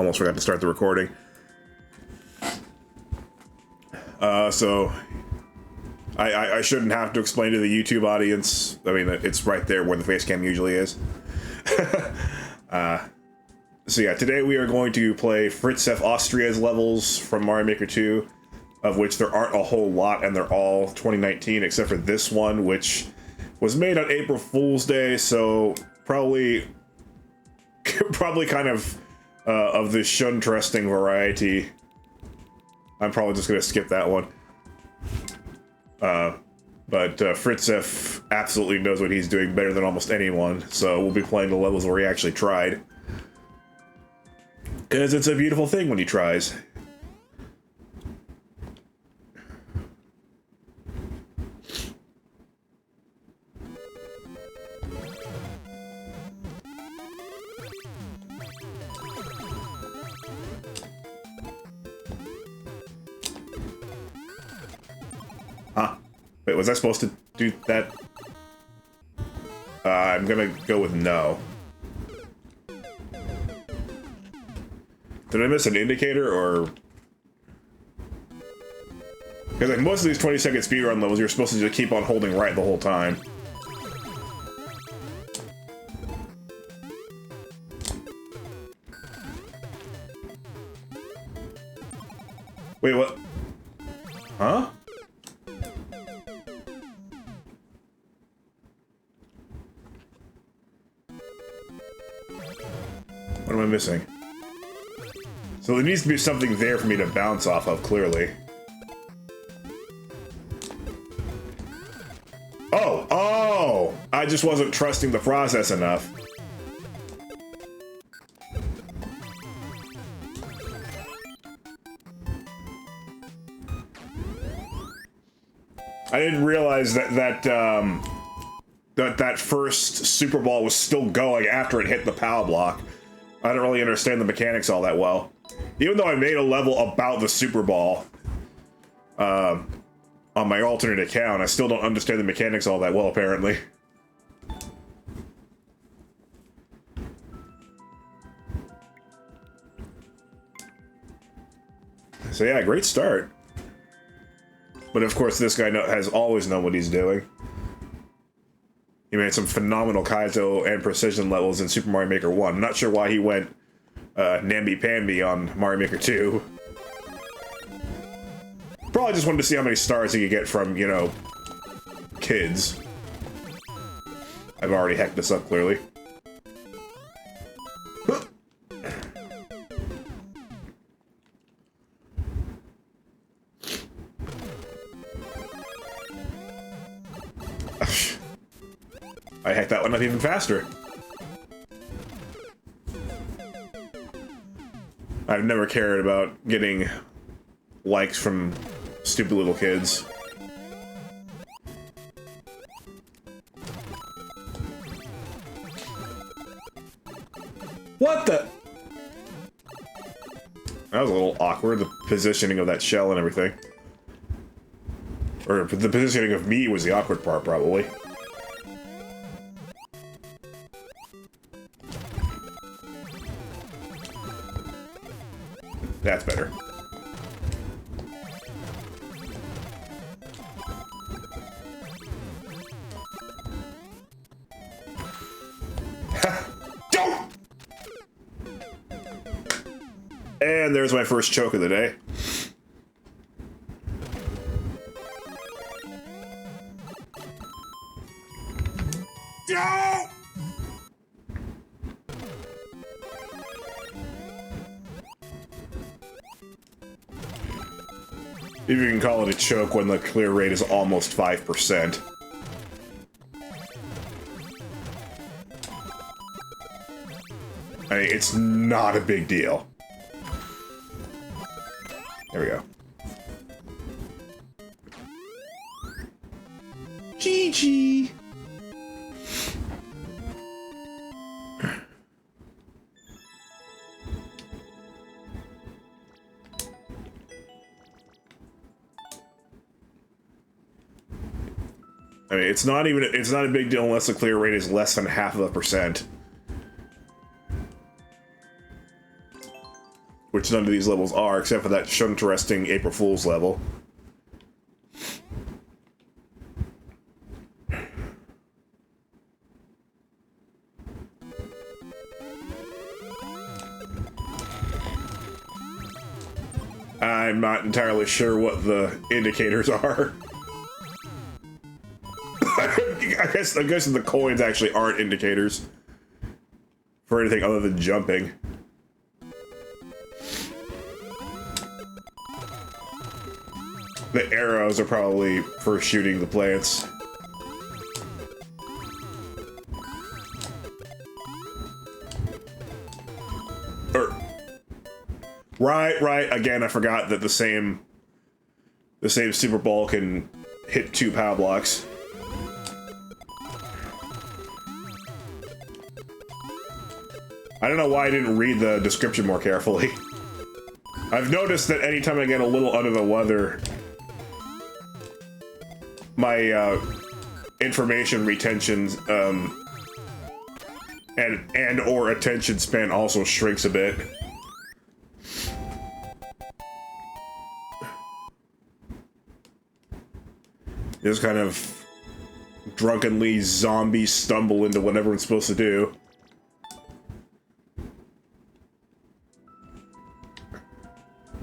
Almost forgot to start the recording. So I shouldn't have to explain to the YouTube audience. I mean, it's right there where the face cam usually is. So yeah, today we are going to play FritzefAustria's levels from Mario Maker 2, of which there aren't a whole lot, and they're all 2019, except for this one, which was made on April Fool's Day, so probably kind of the shuntrusting variety. I'm probably just gonna skip that one. But Fritzef absolutely knows what he's doing better than almost anyone, so we'll be playing the levels where he actually tried. Because it's a beautiful thing when he tries. Huh. Wait, was I supposed to do that? I'm gonna go with no. Did I miss an indicator, or... Because like most of these 20-second speedrun levels, you're supposed to just keep on holding right the whole time. Wait, what? Huh? What am I missing? So there needs to be something there for me to bounce off of, clearly. Oh! I just wasn't trusting the process enough. I didn't realize that first Super Ball was still going after it hit the POW block. I don't really understand the mechanics all that well. Even though I made a level about the Super Ball on my alternate account, I still don't understand the mechanics all that well, apparently. So yeah, great start. But of course, this guy has always known what he's doing. He made some phenomenal Kaizo and precision levels in Super Mario Maker 1. I'm not sure why he went namby-pamby on Mario Maker 2. Probably just wanted to see how many stars he could get from, you know, kids. I've already hacked this up, clearly. I hacked that one up even faster. I've never cared about getting likes from stupid little kids. What the? That was a little awkward, the positioning of that shell and everything. Or the positioning of me was the awkward part, probably. That's better. Don't! And there's my first choke of the day. No! If you can call it a choke when the clear rate is almost 5%. I mean, it's not a big deal. There we go. GG! I mean, it's not a big deal unless the clear rate is less than 0.5%. which none of these levels are, except for that shunteresting April Fool's level. I'm not entirely sure what the indicators are. I guess the coins actually aren't indicators for anything other than jumping. The arrows are probably for shooting the plants. Right. Again, I forgot that the same Super Ball can hit 2 power blocks. I don't know why I didn't read the description more carefully. I've noticed that anytime I get a little under the weather, my information retention and or attention span also shrinks a bit. Just kind of drunkenly zombie stumble into whatever it's supposed to do.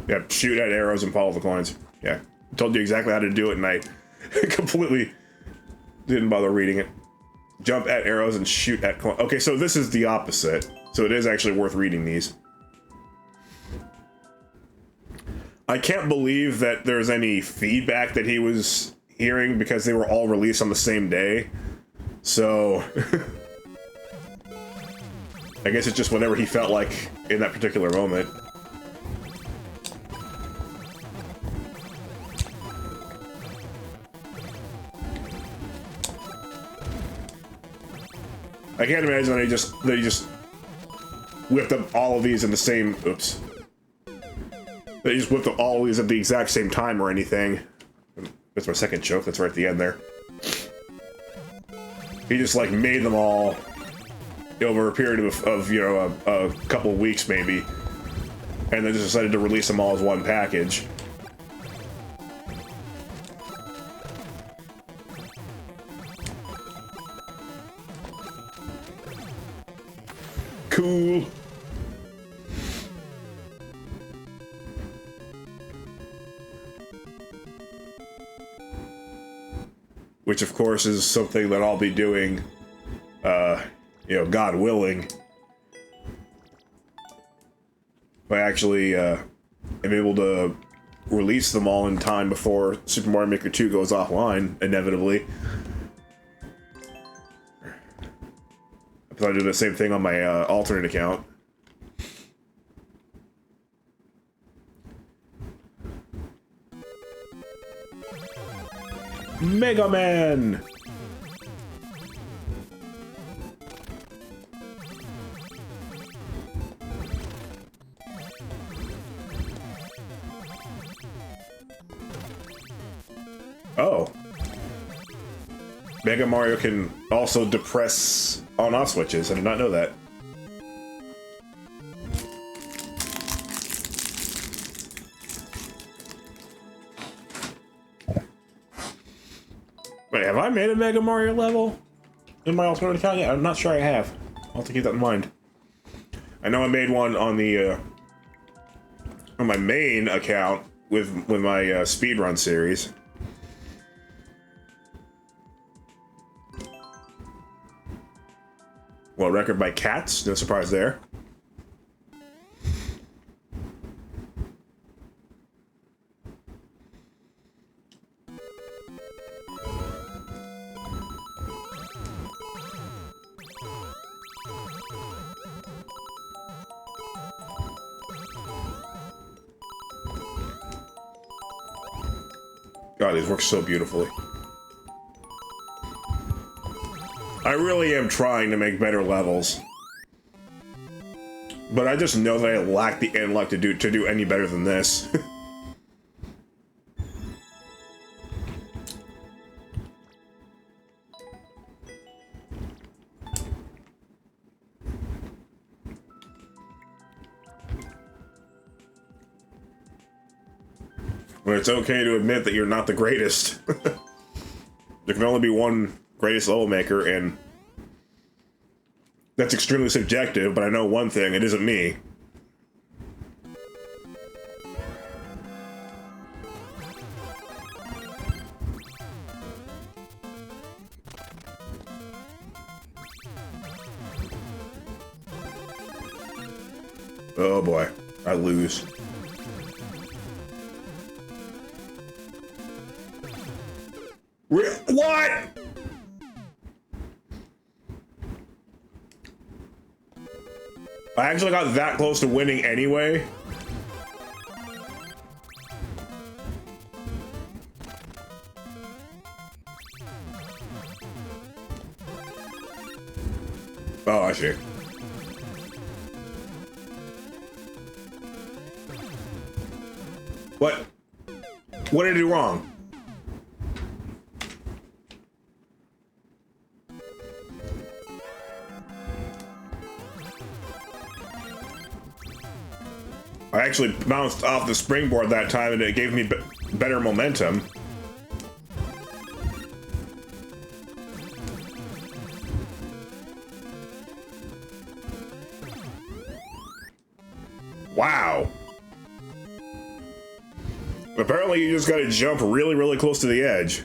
Yeah, shoot at arrows and follow the coins. Yeah, told you exactly how to do it, and I completely didn't bother reading it. Jump at arrows and shoot at coins. Okay, so this is the opposite. So it is actually worth reading these. I can't believe that there's any feedback that he was hearing because they were all released on the same day. So I guess it's just whatever he felt like in that particular moment. I can't imagine that he just whipped up all of these in the same. Oops. That he just whipped up all of these at the exact same time or anything. That's my second joke. That's right at the end there. He just like made them all over a period of you know a couple of weeks maybe, and then just decided to release them all as one package. Cool. Which, of course, is something that I'll be doing, you know, God willing. If I actually am able to release them all in time before Super Mario Maker 2 goes offline, inevitably. I thought I'd do the same thing on my alternate account. Mega Man! Oh. Mega Mario can also depress on-off switches. I did not know that. Wait, have I made a Mega Mario level in my alternate account yet? I'm not sure I have. I'll have to keep that in mind. I know I made one on the on my main account with my speedrun series. Well, record by cats. No surprise there. God, these work so beautifully. I really am trying to make better levels. But I just know that I lack the intellect to do any better than this. When it's okay to admit that you're not the greatest. There can only be one greatest level maker, and that's extremely subjective, but I know one thing, it isn't me. Oh boy, I lose. What? I actually got that close to winning anyway. Oh, I see. What? What did I do wrong? I actually bounced off the springboard that time, and it gave me better momentum. Wow. Apparently you just gotta jump really, really close to the edge.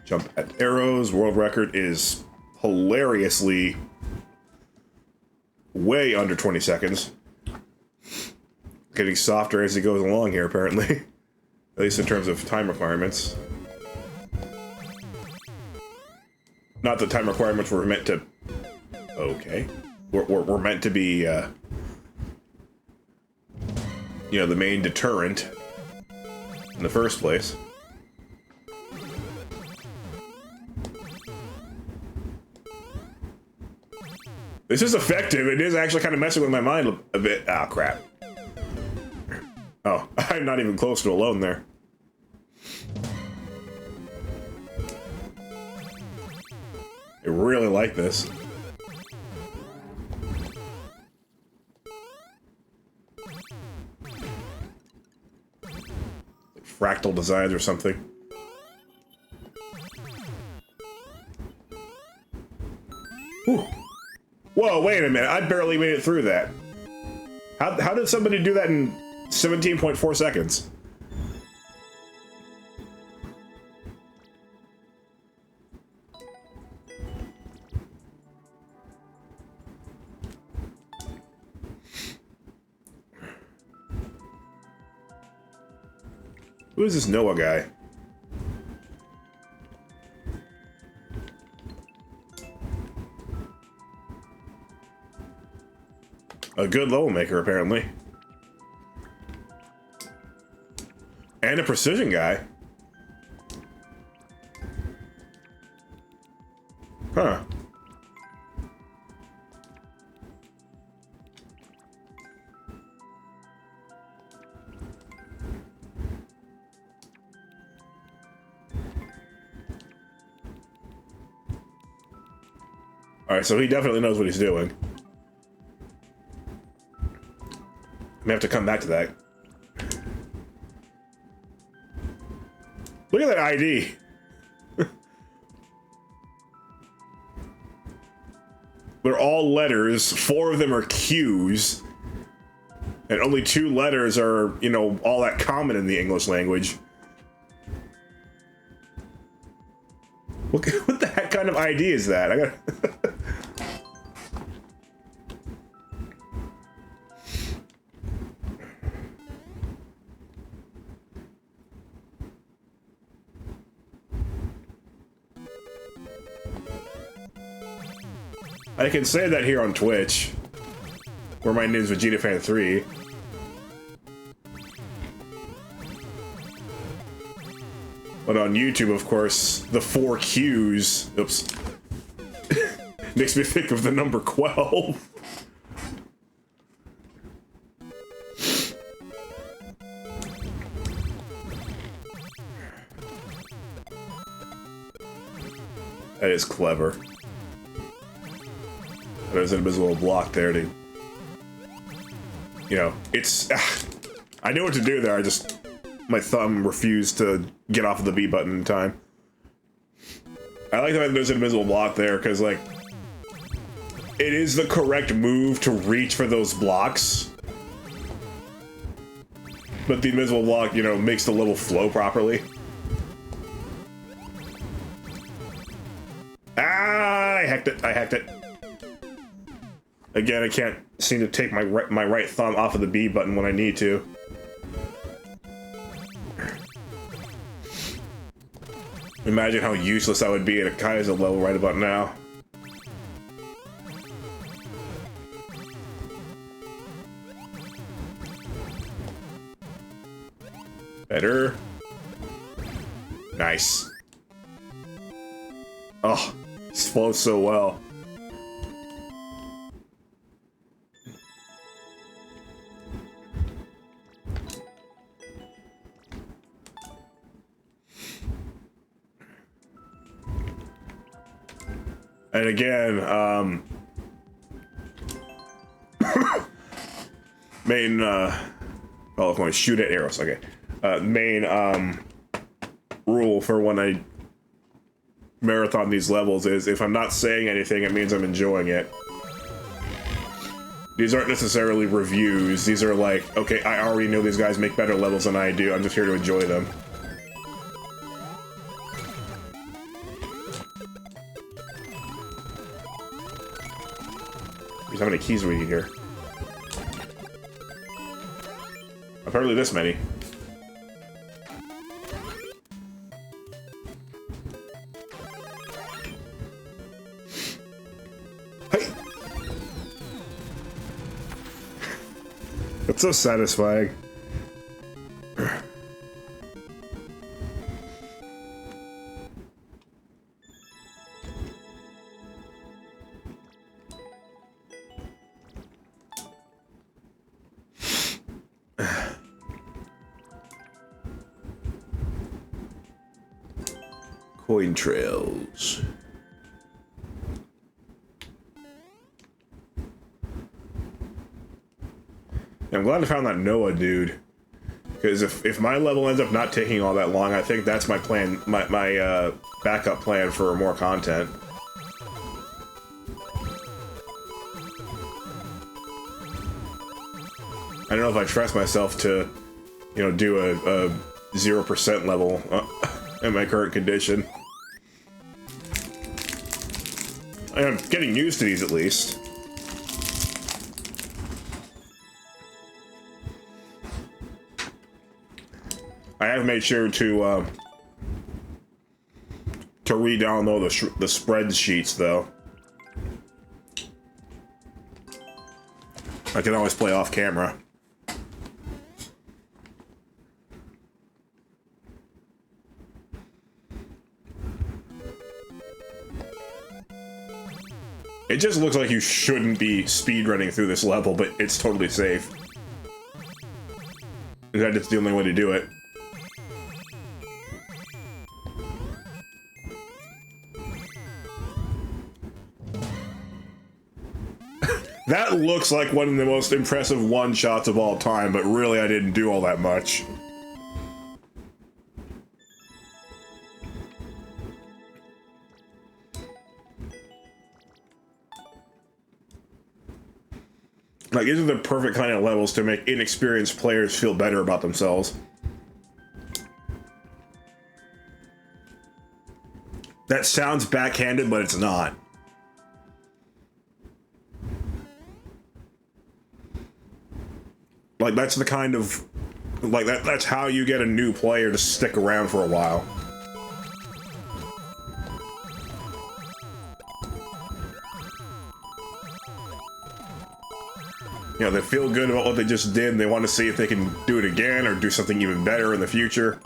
Jump at arrows. World record is hilariously way under 20 seconds. Getting softer as it goes along here, apparently. At least in terms of time requirements. Not that time requirements were meant to... Okay. We're meant to be, you know, the main deterrent in the first place. This is effective. It is actually kind of messing with my mind a bit. Ah, crap. Oh, I'm not even close to alone there. I really like this. Like fractal designs or something. Whew. Whoa, wait a minute. I barely made it through that. How did somebody do that in 17.4 seconds? Who is this Noah guy? A good level maker, apparently. And a precision guy. Huh. Alright, so he definitely knows what he's doing. I may have to come back to that. Look at that ID. They're all letters. 4 of them are Q's. And only 2 letters are, you know, all that common in the English language. What the heck kind of ID is that? I gotta... I can say that here on Twitch, where my name is VegetaFan3. But on YouTube, of course, the 4 Qs, oops, makes me think of the number 12. That is clever. There's an invisible block there to... You know, it's... I knew what to do there, I just... My thumb refused to get off of the B button in time. I like that there's an invisible block there, because, like... It is the correct move to reach for those blocks. But the invisible block, you know, makes the level flow properly. Ah, I hacked it. Again, I can't seem to take my right thumb off of the B button when I need to. Imagine how useless that would be at a Kaiser level right about now. Better. Nice. Oh, this flows so well. And again, main, oh, I'm going to shoot at arrows, okay. Main, rule for when I marathon these levels is if I'm not saying anything, it means I'm enjoying it. These aren't necessarily reviews, these are like, okay, I already know these guys make better levels than I do, I'm just here to enjoy them. How many keys do we need here? Apparently this many. Hey! That's so satisfying. Coin trails. Yeah, I'm glad I found that Noah dude. Because if my level ends up not taking all that long, I think that's my plan, my backup plan for more content. I don't know if I trust myself to, you know, do a 0% level in my current condition. I'm getting used to these at least. I have made sure to re-download the spreadsheets though. I can always play off camera. It just looks like you shouldn't be speedrunning through this level, but it's totally safe. That is the only way to do it. That looks like one of the most impressive one-shots of all time, but really I didn't do all that much. Like, these are the perfect kind of levels to make inexperienced players feel better about themselves. That sounds backhanded, but it's not. Like, that's the kind of... Like, that's how you get a new player to stick around for a while. You know, they feel good about what they just did, and they want to see if they can do it again or do something even better in the future.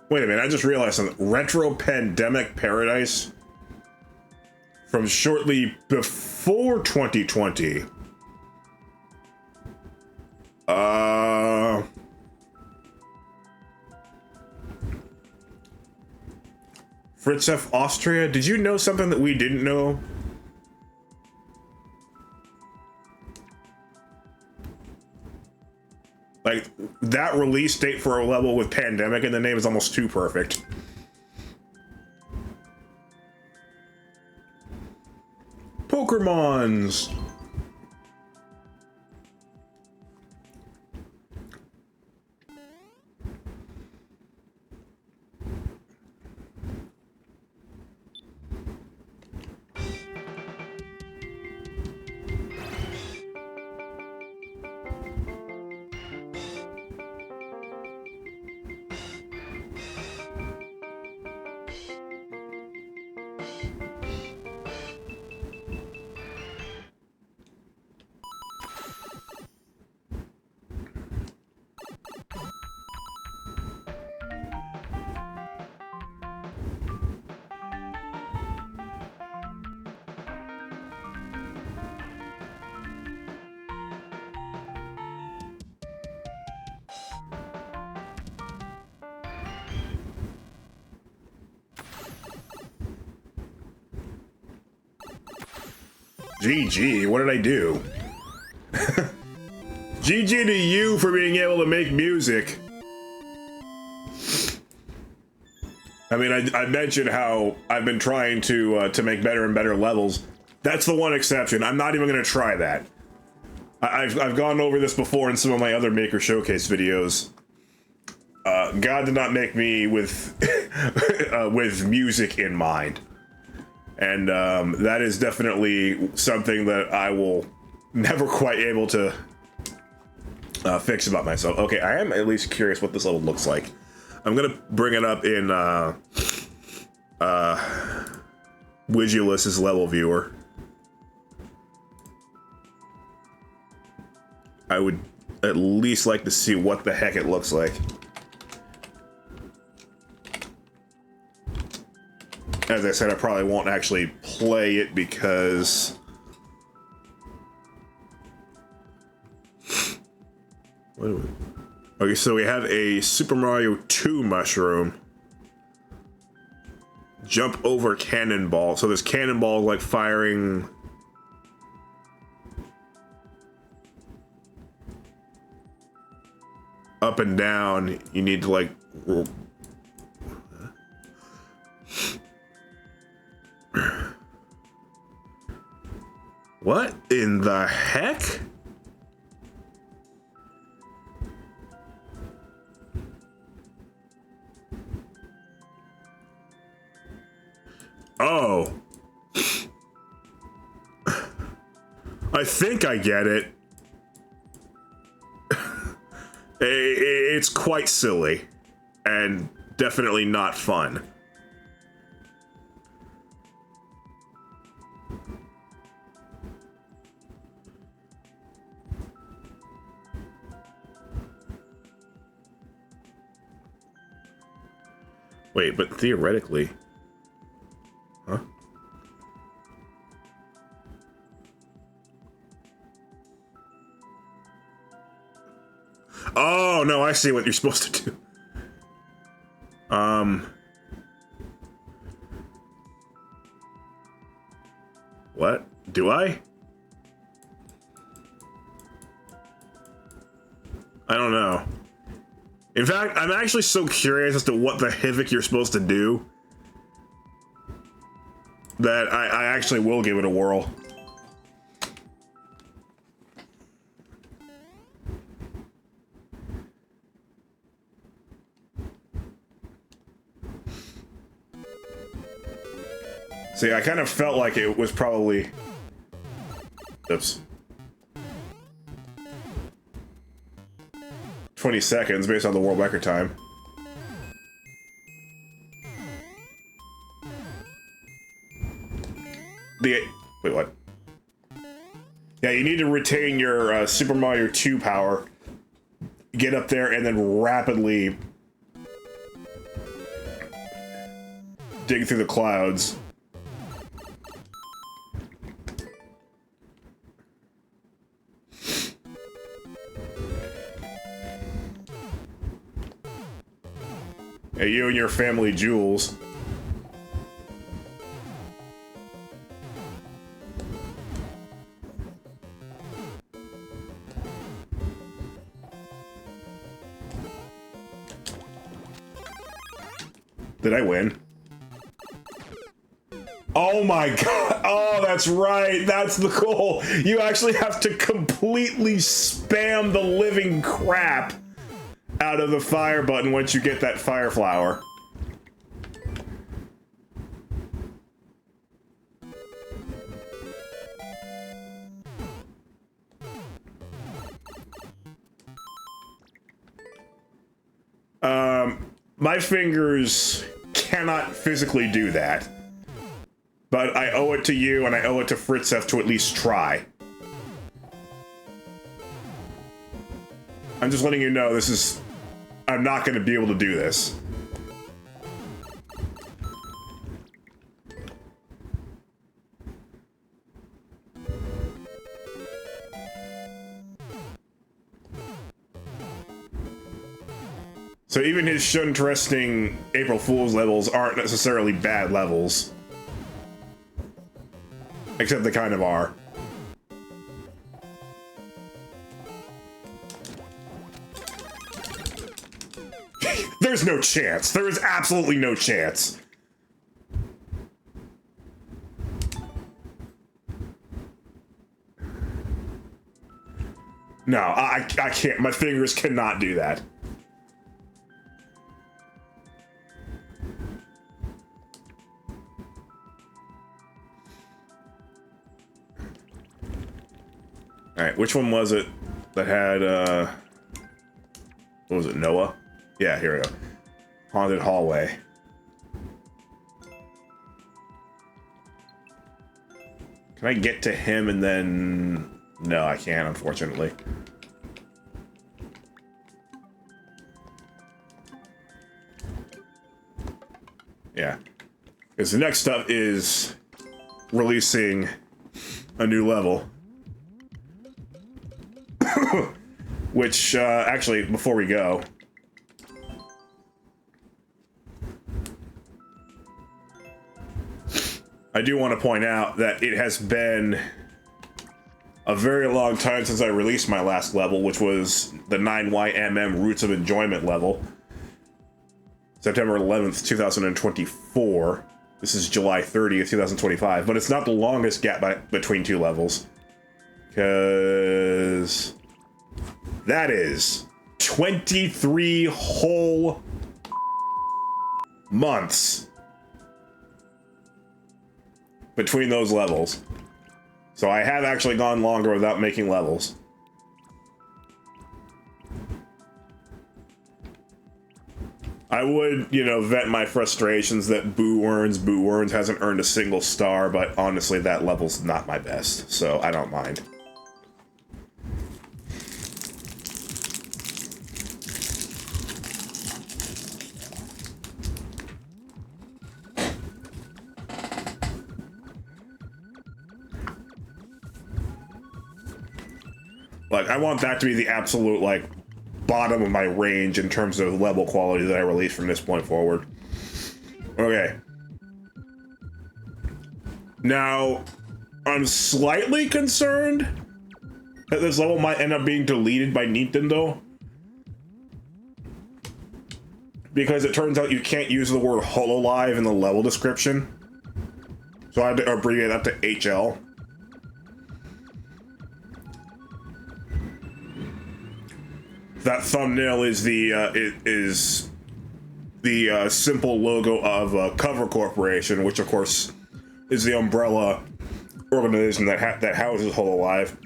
Wait a minute, I just realized something. Retro Pandemic Paradise from shortly before 2020. FritzefAustria, did you know something that we didn't know? Like, that release date for a level with pandemic in the name is almost too perfect. Pokemons! GG, what did I do? GG to you for being able to make music. I mean, I mentioned how I've been trying to make better and better levels. That's the one exception. I'm not even going to try that. I've gone over this before in some of my other Maker Showcase videos. God did not make me with with music in mind. And that is definitely something that I will never quite able to fix about myself. Okay, I am at least curious what this level looks like. I'm gonna bring it up in Wigilus's level viewer. I would at least like to see what the heck it looks like. As I said, I probably won't actually play it because... Okay, so we have a Super Mario 2 mushroom. Jump over cannonball. So this cannonball like firing... up and down. You need to like... What in the heck? Oh. I think I get it. It's quite silly and definitely not fun. Wait, but theoretically... Huh? Oh, no, I see what you're supposed to do. What? Do I? I don't know. In fact, I'm actually so curious as to what the havoc you're supposed to do that I actually will give it a whirl. See, I kind of felt like it was probably... Oops. 20 seconds based on the world record time. Wait, what? Yeah, you need to retain your Super Mario 2 power. Get up there and then rapidly dig through the clouds. Hey, you and your family jewels. Did I win? Oh my god! Oh, that's right! That's the goal! You actually have to completely spam the living crap out of the fire button once you get that fire flower. My fingers cannot physically do that. But I owe it to you and I owe it to Fritzef to at least try. I'm just letting you know this is... I'm not going to be able to do this. So even his interesting April Fool's levels aren't necessarily bad levels. Except they kind of are. There's no chance. There is absolutely no chance. No, I can't. My fingers cannot do that. Alright, which one was it that had, what was it, Noah? Yeah, here we go. Haunted hallway. Can I get to him and then... No, I can't, unfortunately. Yeah. Because the next step is releasing a new level. Which, actually, before we go... I do want to point out that it has been a very long time since I released my last level, which was the 9YMM Roots of Enjoyment level. September 11th, 2024. This is July 30th, 2025, but it's not the longest gap between two levels. Because that is 23 whole months between those levels. So I have actually gone longer without making levels. I would, you know, vent my frustrations that Boo Earns hasn't earned a single star, but honestly that level's not my best, so I don't mind. Like, I want that to be the absolute, like, bottom of my range in terms of level quality that I release from this point forward. Okay. Now, I'm slightly concerned that this level might end up being deleted by Nintendo. Because it turns out you can't use the word HoloLive in the level description. So I had to abbreviate that to HL. That thumbnail is the simple logo of Cover Corporation, which of course is the umbrella organization that houses HoloLive.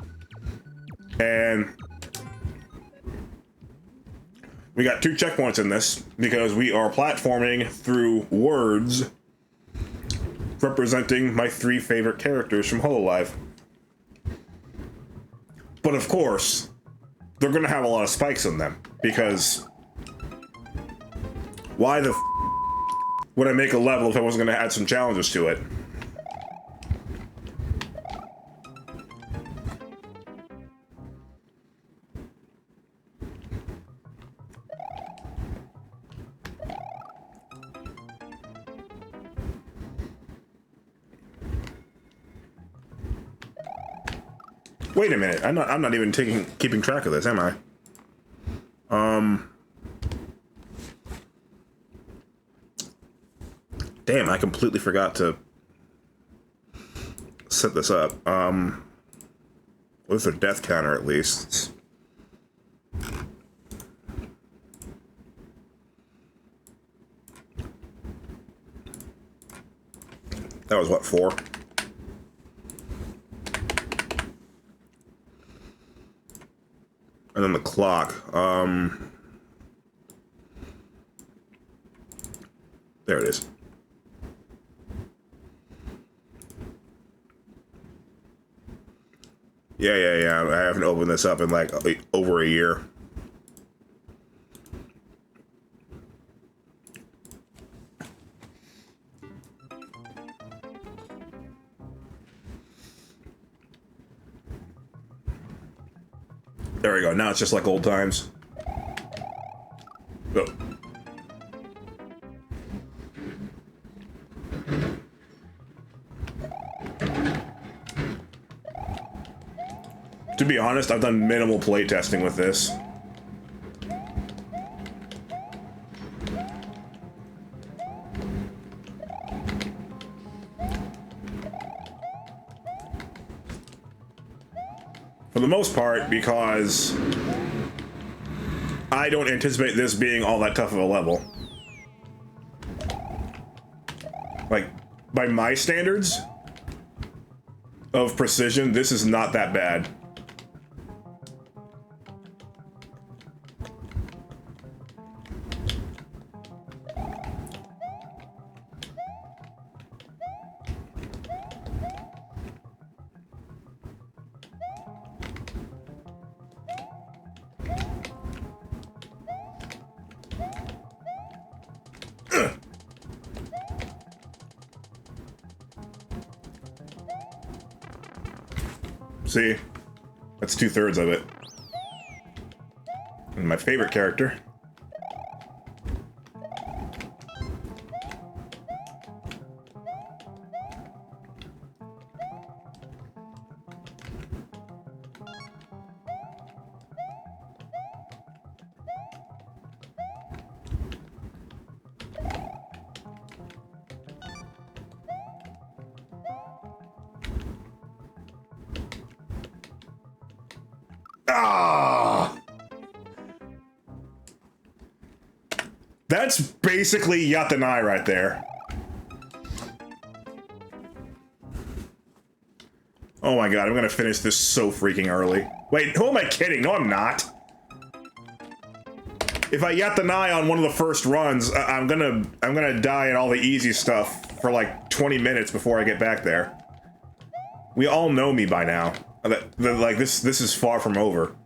And we got 2 checkpoints in this because we are platforming through words representing my 3 favorite characters from HoloLive. But of course, they're gonna have a lot of spikes in them, because why the f would I make a level if I wasn't going to add some challenges to it? Wait a minute, I'm not even keeping track of this, am I? Damn, I completely forgot to set this up. What's their death counter at least? That was what, 4? And then the clock. There it is. Yeah. I haven't opened this up in like over a year. There we go. Now it's just like old times. Oh. To be honest, I've done minimal playtesting with this. For the most part, because I don't anticipate this being all that tough of a level. Like, by my standards of precision, this is not that bad. See? That's 2/3 of it. And my favorite character. Ah! That's basically Yatanai right there. Oh my god, I'm gonna finish this so freaking early. Wait, who am I kidding? No, I'm not. If I Yatanai on one of the first runs, I'm gonna die at all the easy stuff for like 20 minutes before I get back there. We all know me by now. Like this is far from over.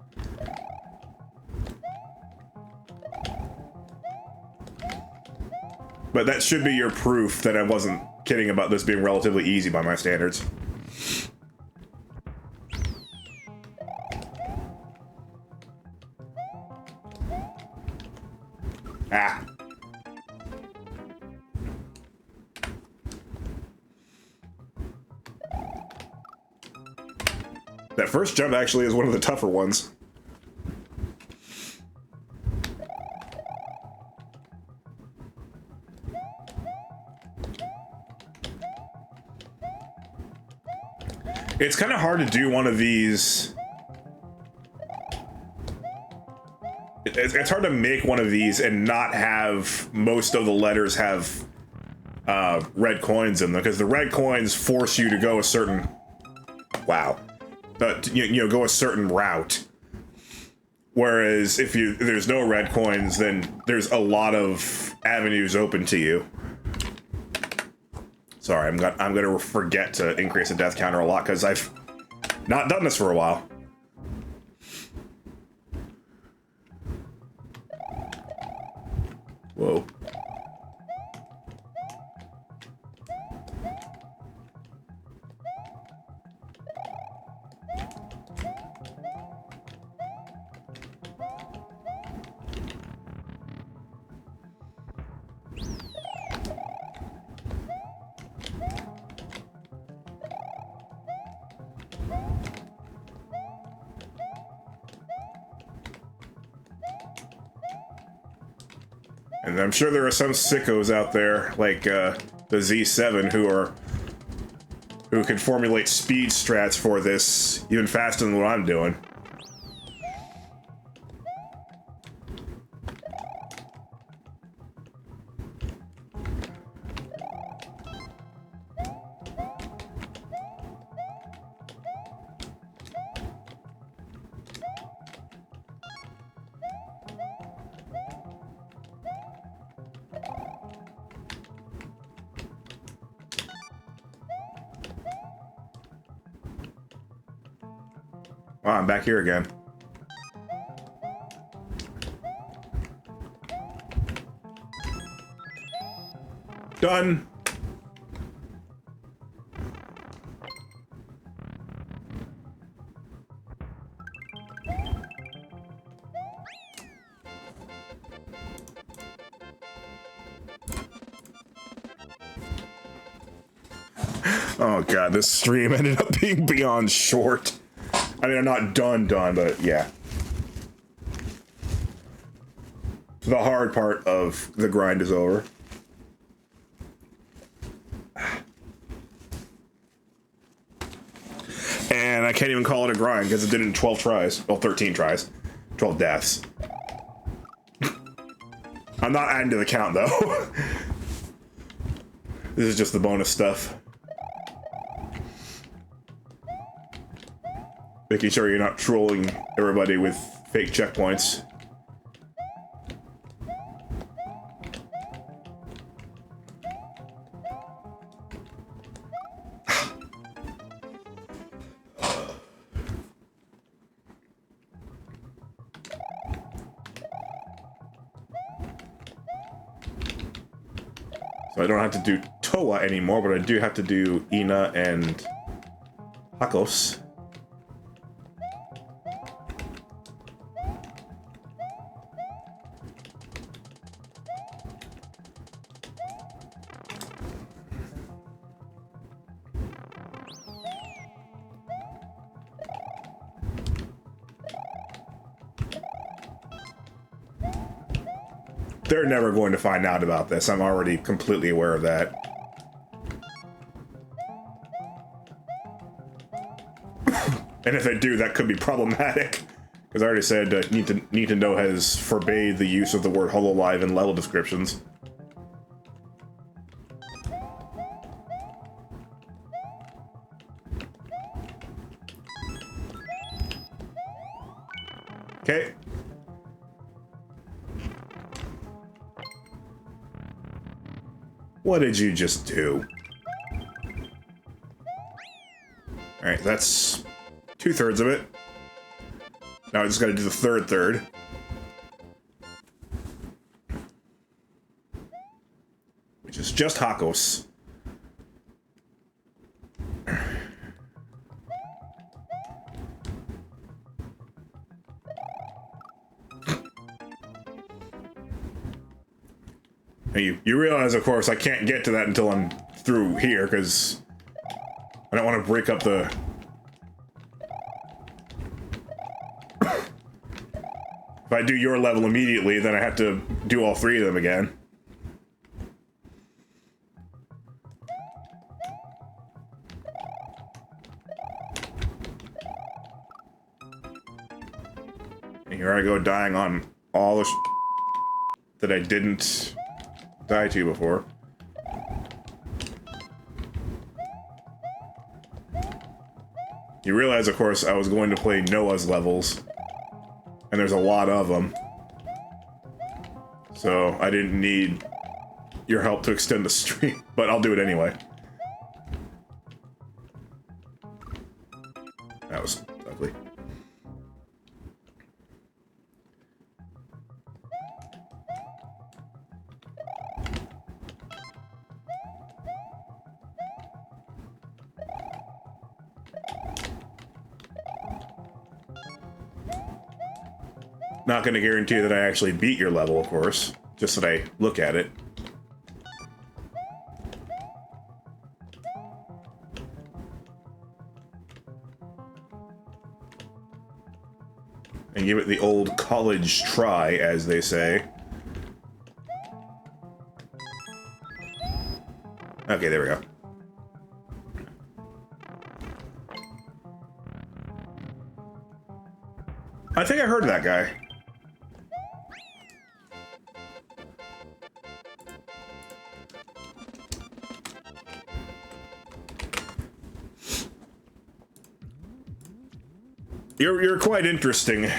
But that should be your proof that I wasn't kidding about this being relatively easy by my standards. Ah. That first jump actually is one of the tougher ones. It's kind of hard to do one of these. It's hard to make one of these and not have most of the letters have red coins in them, because the red coins force you to go a certain... Wow. Go a certain route. Whereas if there's no red coins, then there's a lot of avenues open to you. Sorry, I'm gonna forget to increase the death counter a lot because I've not done this for a while. Whoa. And I'm sure there are some sickos out there, like the Z7, who can formulate speed strats for this even faster than what I'm doing. Oh, I'm back here again. Done. Oh god, this stream ended up being beyond short. I mean, I'm not done, but yeah. The hard part of the grind is over. And I can't even call it a grind because it did it in 12 tries. Well, 13 tries. 12 deaths. I'm not adding to the count, though. This is just the bonus stuff. Making sure you're not trolling everybody with fake checkpoints. So I don't have to do Toa anymore, but I do have to do Ina and Hakos. They're never going to find out about this. I'm already completely aware of that. And if they do, that could be problematic. Because I already said Nintendo has forbade the use of the word HoloLive in level descriptions. Okay. What did you just do? Alright, that's 2/3 of it. Now I just gotta do the third. Which is just Hakos. You realize, of course, I can't get to that until I'm through here, because I don't want to break up the... If I do your level immediately, then I have to do all 3 of them again. And here I go dying on all the that I didn't die to before. You realize, of course, I was going to play Noah's levels, and there's a lot of them, so I didn't need your help to extend the stream, but I'll do it anyway. That was ugly. Not going to guarantee that I actually beat your level, of course, just that I look at it. And give it the old college try, as they say. Okay, there we go. I think I heard that guy. You're quite interesting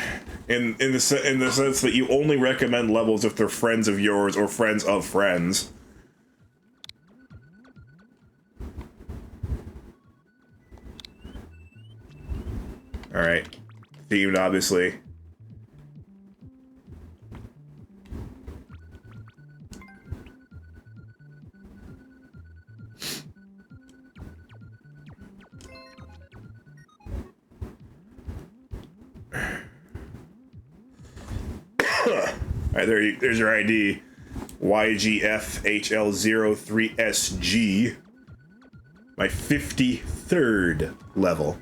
in the sense that you only recommend levels if they're friends of yours or friends of friends. All right, themed obviously. Alright, there's your ID. YGFHL03SG. My 53rd level.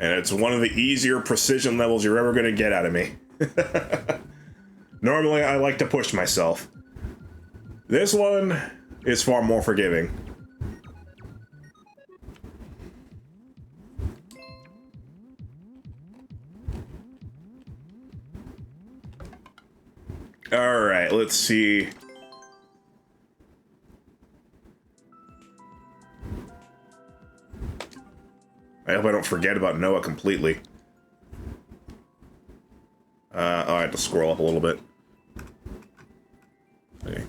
And it's one of the easier precision levels you're ever going to get out of me. Normally, I like to push myself. This one is far more forgiving. Alright, let's see. I hope I don't forget about Noah completely. Oh, I have to scroll up a little bit. Okay.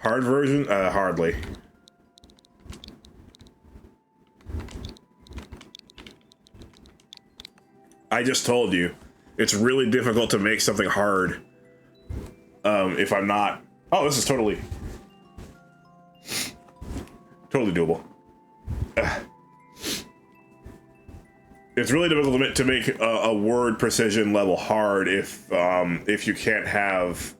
Hard version? Hardly. I just told you, it's really difficult to make something hard. If I'm not... Oh, this is totally doable. It's really difficult to make a word precision level hard if you can't have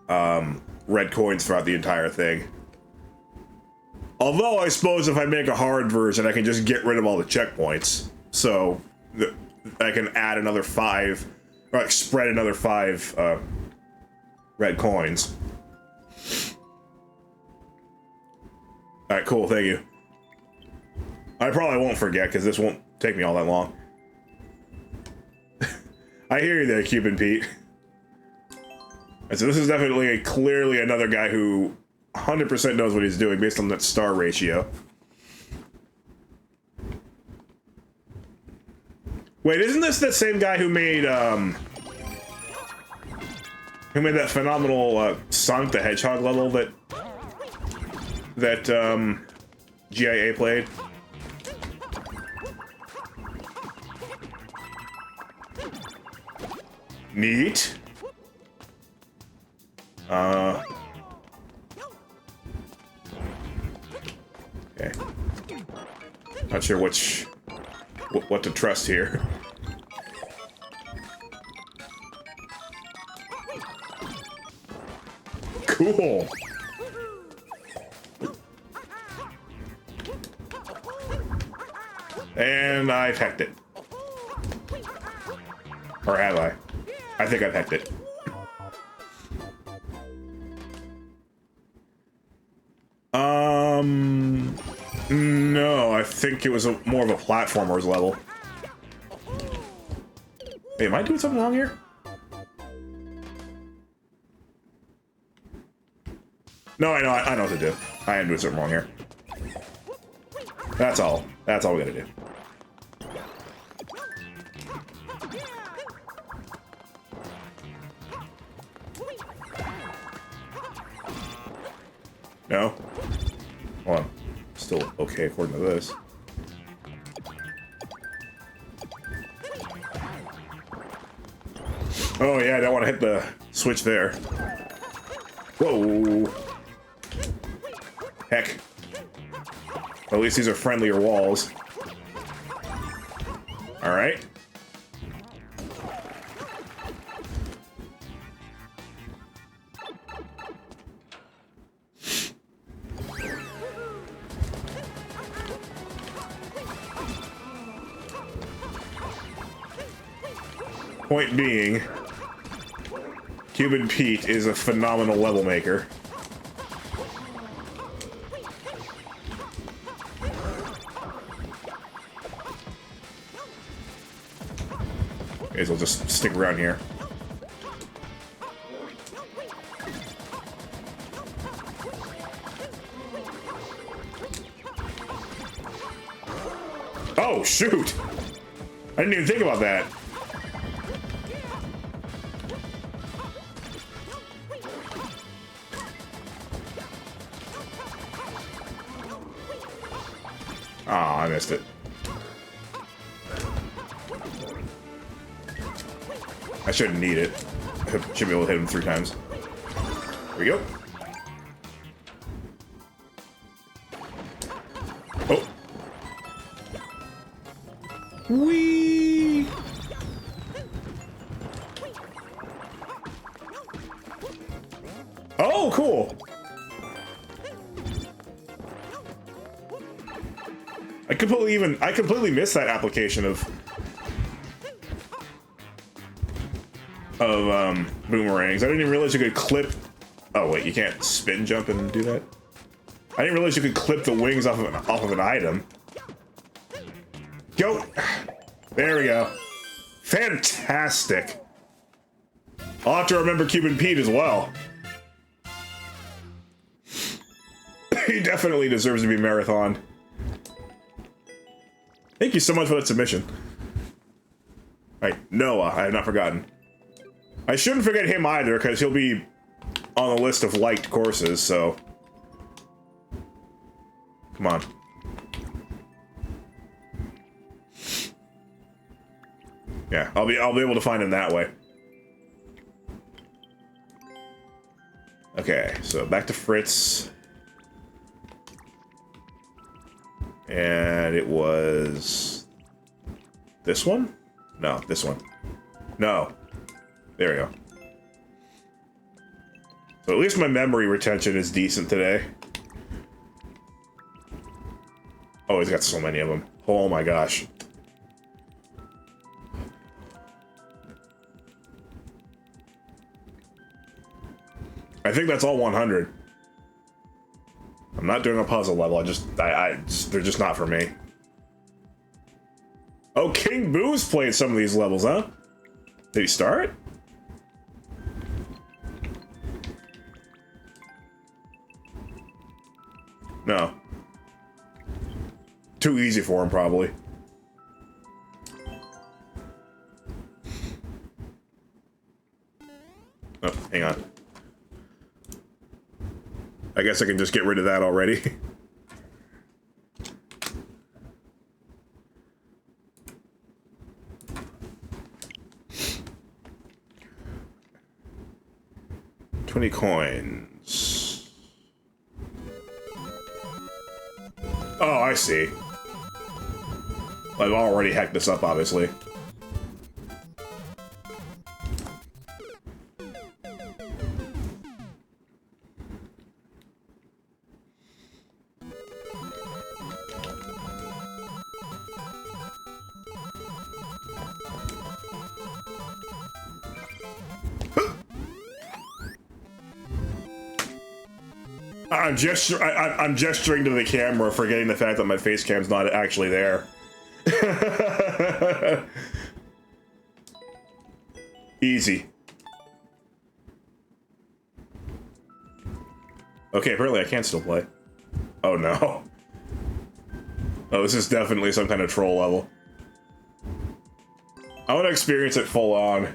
red coins throughout the entire thing. Although I suppose if I make a hard version, I can just get rid of all the checkpoints. So I can add another 5, or like spread another 5 red coins. Alright, cool, thank you. I probably won't forget, because this won't take me all that long. I hear you there, Cuban Pete. And so this is definitely clearly another guy who 100% knows what he's doing based on that star ratio. Wait, isn't this that same guy who made that phenomenal Sonic the Hedgehog level that GIA played? Neat. Okay. Not sure what to trust here. Cool. And I've hacked it. Or have I? I think I've hacked it. No, I think it was more of a platformer's level. Hey, am I doing something wrong here? No, I know what to do. I am doing something wrong here. That's all. That's all we gotta do. No? Hold on. Still okay according to this. Oh yeah, I don't want to hit the switch there. Whoa. Heck. At least these are friendlier walls. Alright. Point being, Cuban Pete is a phenomenal level maker. May as well just stick around here. Oh, shoot! I didn't even think about that. Oh, I missed it. I shouldn't need it. I should be able to hit him 3 times. There we go. Oh. Whee! Oh, cool. I completely missed that application of boomerangs. I didn't even realize you could clip. Oh wait, you can't spin jump and do that. I didn't realize you could clip the wings off of an item. Go. There we go. Fantastic. I'll have to remember Cuban Pete as well. He definitely deserves to be marathoned. Thank you so much for that submission. Alright, Noah, I have not forgotten. I shouldn't forget him either, because he'll be on the list of liked courses, so... Come on. Yeah, I'll be able to find him that way. Okay, so back to Fritz. And it was... this one? No, this one. No. There we go. So at least my memory retention is decent today. Oh, he's got so many of them. Oh my gosh. I think that's all 100. I'm not doing a puzzle level. They're just not for me. Oh, King Boo's played some of these levels, huh? Did he start? No. Too easy for him, probably. Oh, hang on. I guess I can just get rid of that already. $20 coins. Oh, I see. I've already hacked this up, obviously. I'm gesturing to the camera, forgetting the fact that my face cam's not actually there. Easy. Okay, apparently I can still play. Oh no. Oh, this is definitely some kind of troll level. I want to experience it full on.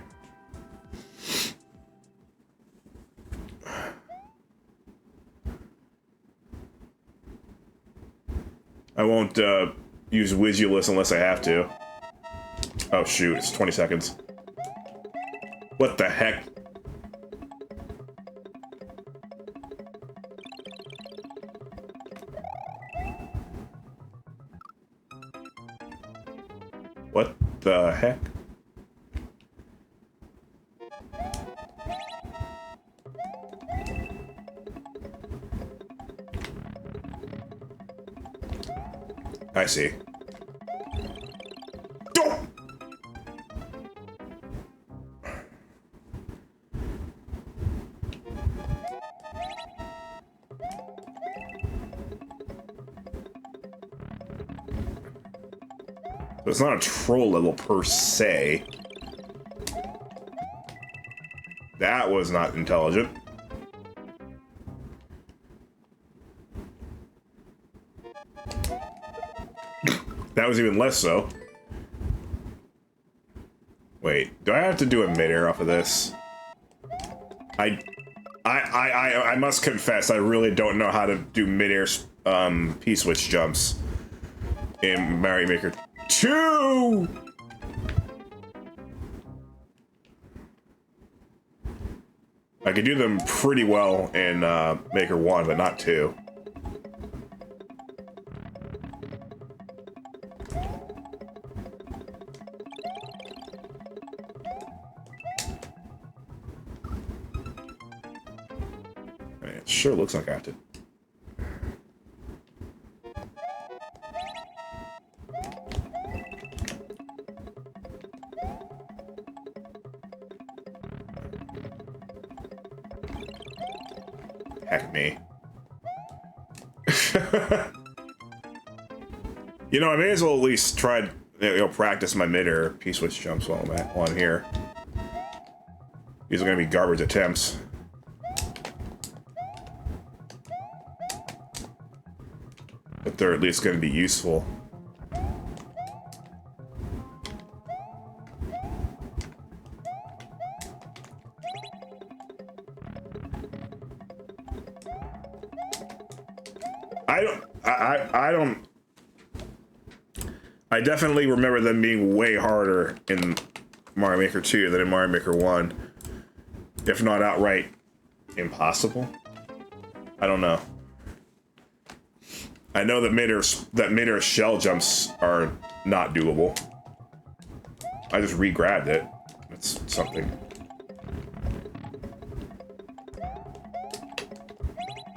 I won't use Wizulus unless I have to. Oh shoot, it's 20 seconds. What the heck? What the heck? I see. It's not a troll level per se. That was not intelligent. That was even less so. Wait, do I have to do a mid-air off of this? I must confess, I really don't know how to do mid-air P-switch jumps in Mario Maker 2! I could do them pretty well in Maker 1, but not 2. It sure looks like I have to. Heck me. You know, I may as well at least try, practice my mid-air P-switch jumps while I'm here. These are gonna be garbage attempts. But they're at least gonna be useful. I definitely remember them being way harder in Mario Maker 2 than in Mario Maker 1. If not outright impossible. I don't know. I know that mid-air shell jumps are not doable. I just re-grabbed it. That's something.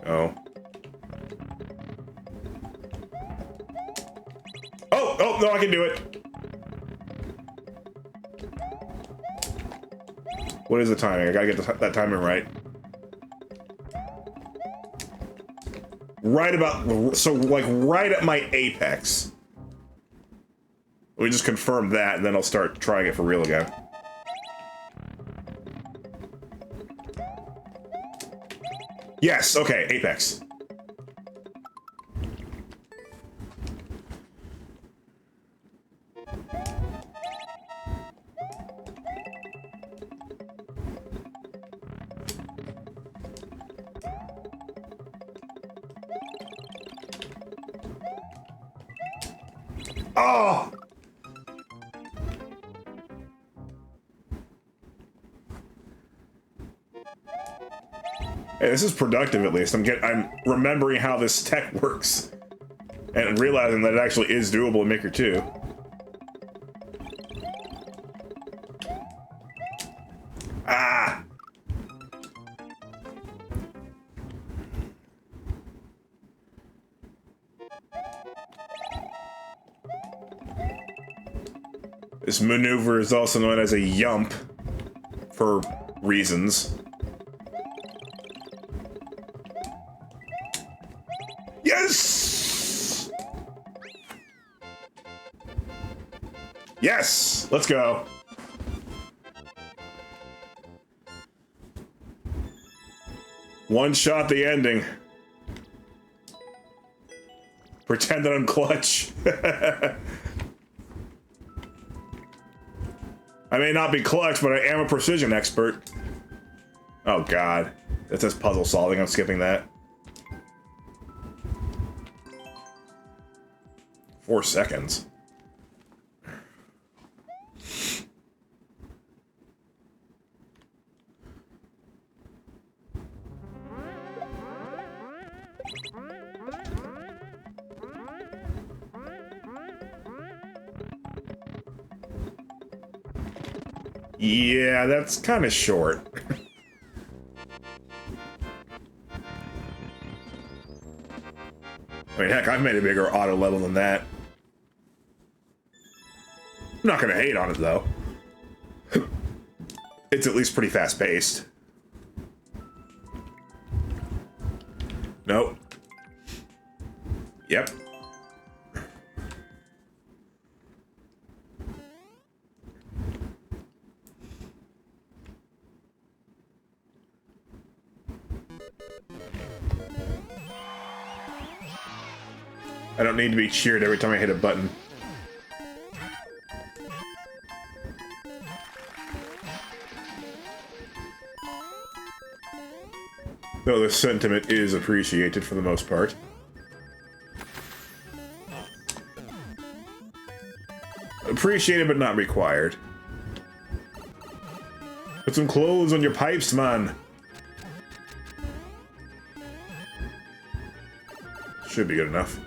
Oh. Oh, no, I can do it. What is the timing? I gotta get that timing right. Right about, so like right at my apex. We just confirm that, and then I'll start trying it for real again. Yes, okay, apex. Oh! Hey, this is productive at least. I'm remembering how this tech works. And realizing that it actually is doable in Maker 2. Ah! This maneuver is also known as a yump, for reasons. Yes! Yes! Let's go. One shot the ending. Pretend that I'm clutch. I may not be clutch, but I am a precision expert. Oh god. It says puzzle solving, I'm skipping that. 4 seconds. Yeah, that's kind of short. I mean, heck, I've made a bigger auto level than that. I'm not gonna hate on it, though. It's at least pretty fast-paced. Nope. Yep. I don't need to be cheered every time I hit a button. Though the sentiment is appreciated for the most part. Appreciated but not required. Put some clothes on your pipes, man. Should be good enough.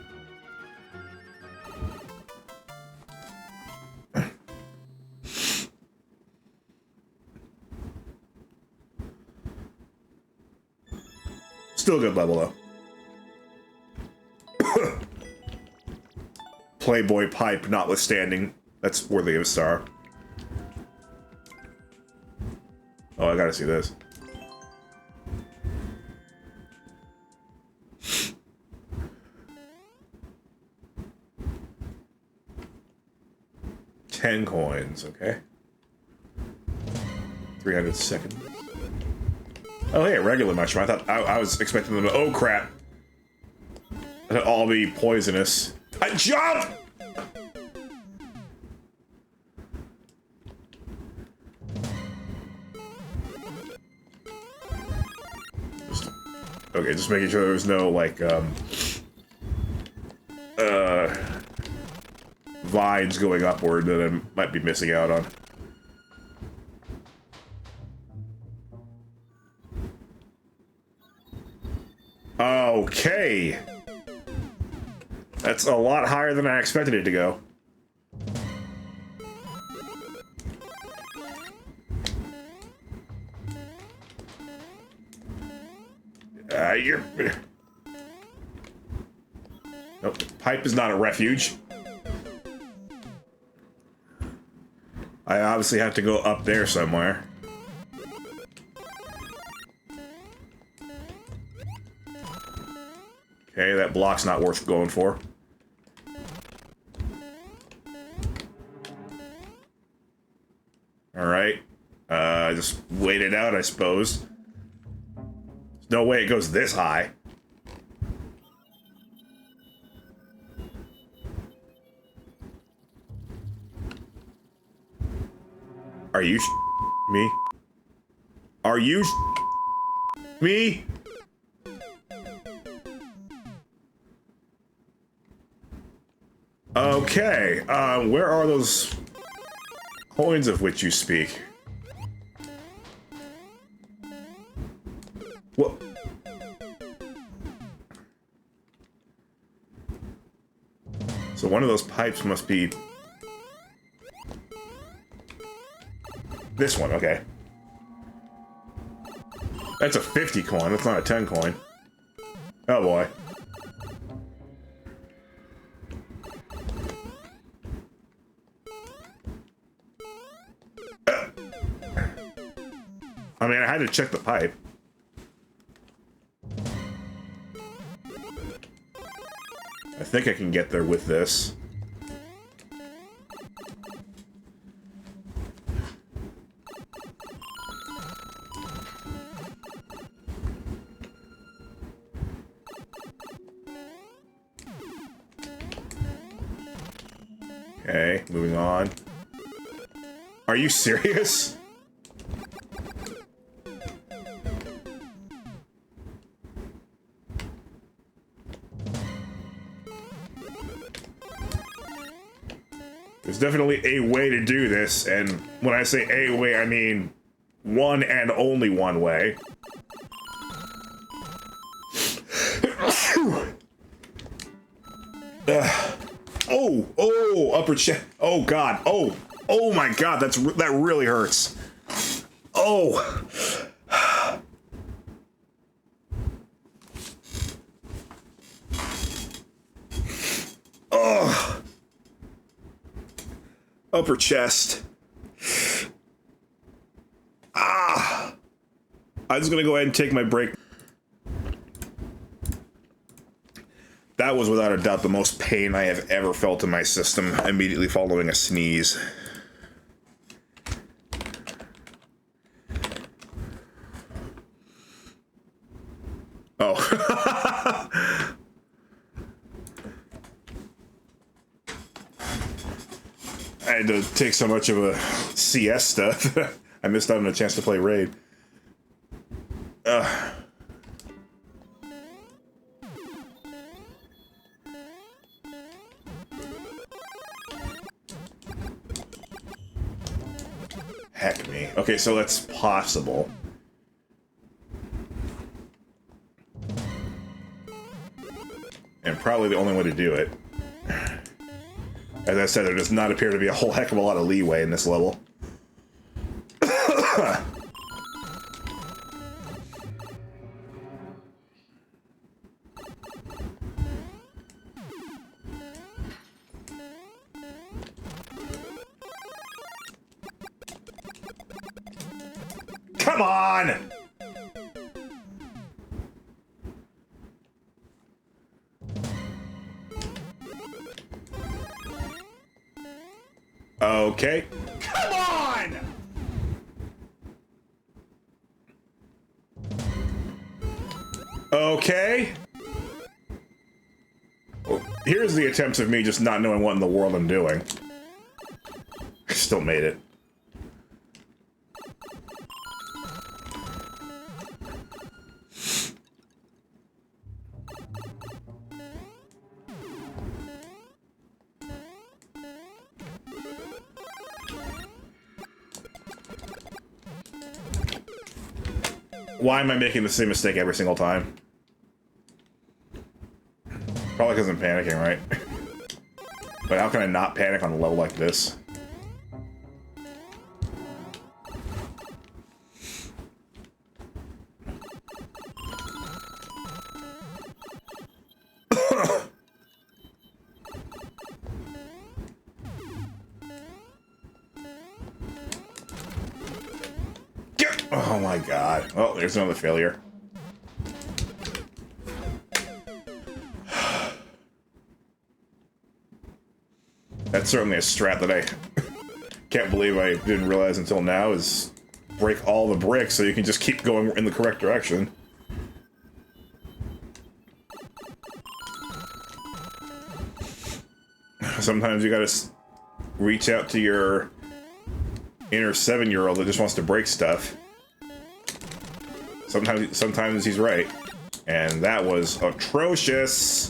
Still a good level, though. Playboy pipe notwithstanding, that's worthy of a star. Oh, I gotta see this. $10 coins, okay. 300 seconds. Oh, hey, a regular mushroom. I thought I was expecting them to. Oh, crap. That'd all be poisonous. I jump! Okay, just making sure there's no, like, vines going upward that I might be missing out on. Okay. That's a lot higher than I expected it to go. You're... Nope, the pipe is not a refuge. I obviously have to go up there somewhere. Okay, that block's not worth going for. Alright. Just wait it out, I suppose. There's no way it goes this high. Are you me? Are you me? Okay, where are those coins of which you speak? What? So one of those pipes must be this one, okay. That's a 50 coin, that's not a 10 coin. Oh boy. I mean, I had to check the pipe. I think I can get there with this. Okay, moving on. Are you serious? There's definitely a way to do this, and when I say a way, I mean one and only one way. Oh, upper chest. Oh god. Oh my god. That really hurts. Oh. Oh. Upper chest. Ah. I'm just gonna go ahead and take my break. That was without a doubt the most pain I have ever felt in my system immediately following a sneeze. Oh. had to take so much of a siesta. I missed out on a chance to play Raid. Heck me. Okay, so that's possible. And probably the only way to do it. As I said, there does not appear to be a whole heck of a lot of leeway in this level. Come on! Okay. Come on! Okay. Well, here's the attempts of me just not knowing what in the world I'm doing. I still made it. Why am I making the same mistake every single time? Probably because I'm panicking, right? But how can I not panic on a level like this? Oh my god. Oh, there's another failure. That's certainly a strat that I can't believe I didn't realize until now, is break all the bricks so you can just keep going in the correct direction. Sometimes you gotta reach out to your inner 7-year-old that just wants to break stuff. Sometimes he's right. And that was atrocious.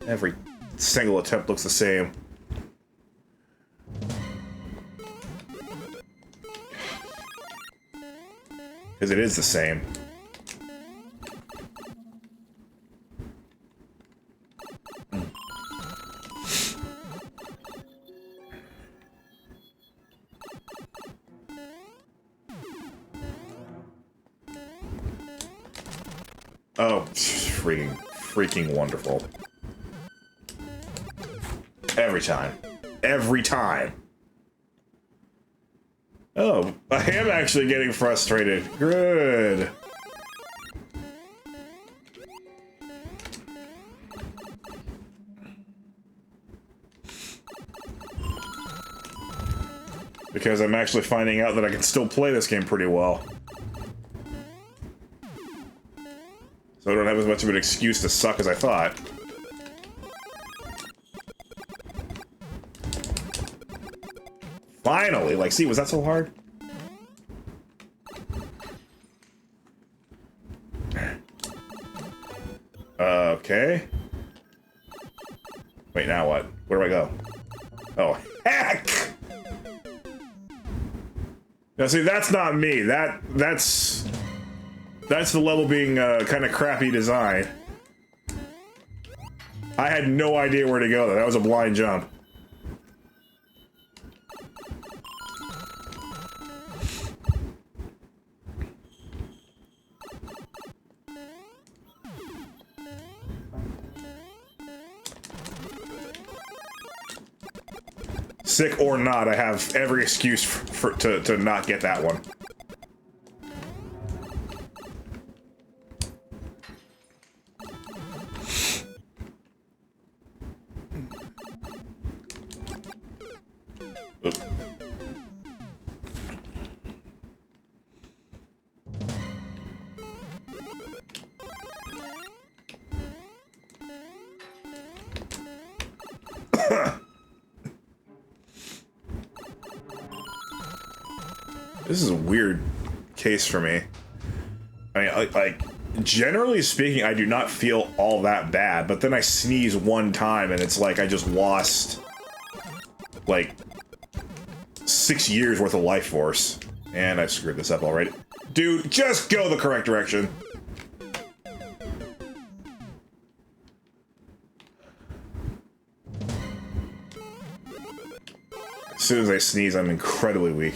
Every single attempt looks the same. Because it is the same. Oh, freaking wonderful. Every time. Every time. Oh, I am actually getting frustrated. Good. Because I'm actually finding out that I can still play this game pretty well. So I don't have as much of an excuse to suck as I thought. Finally! Like, see, was that so hard? Okay. Wait, now what? Where do I go? Oh, heck! Now, see, that's not me. That's the level being kind of crappy design. I had no idea where to go, though. That was a blind jump. Sick or not, I have every excuse to not get that one. Oop. This is a weird case for me. I mean, like generally speaking, I do not feel all that bad, but then I sneeze one time and it's like I just lost like 6 years worth of life force. And I screwed this up already. Dude, just go the correct direction. As soon as I sneeze, I'm incredibly weak.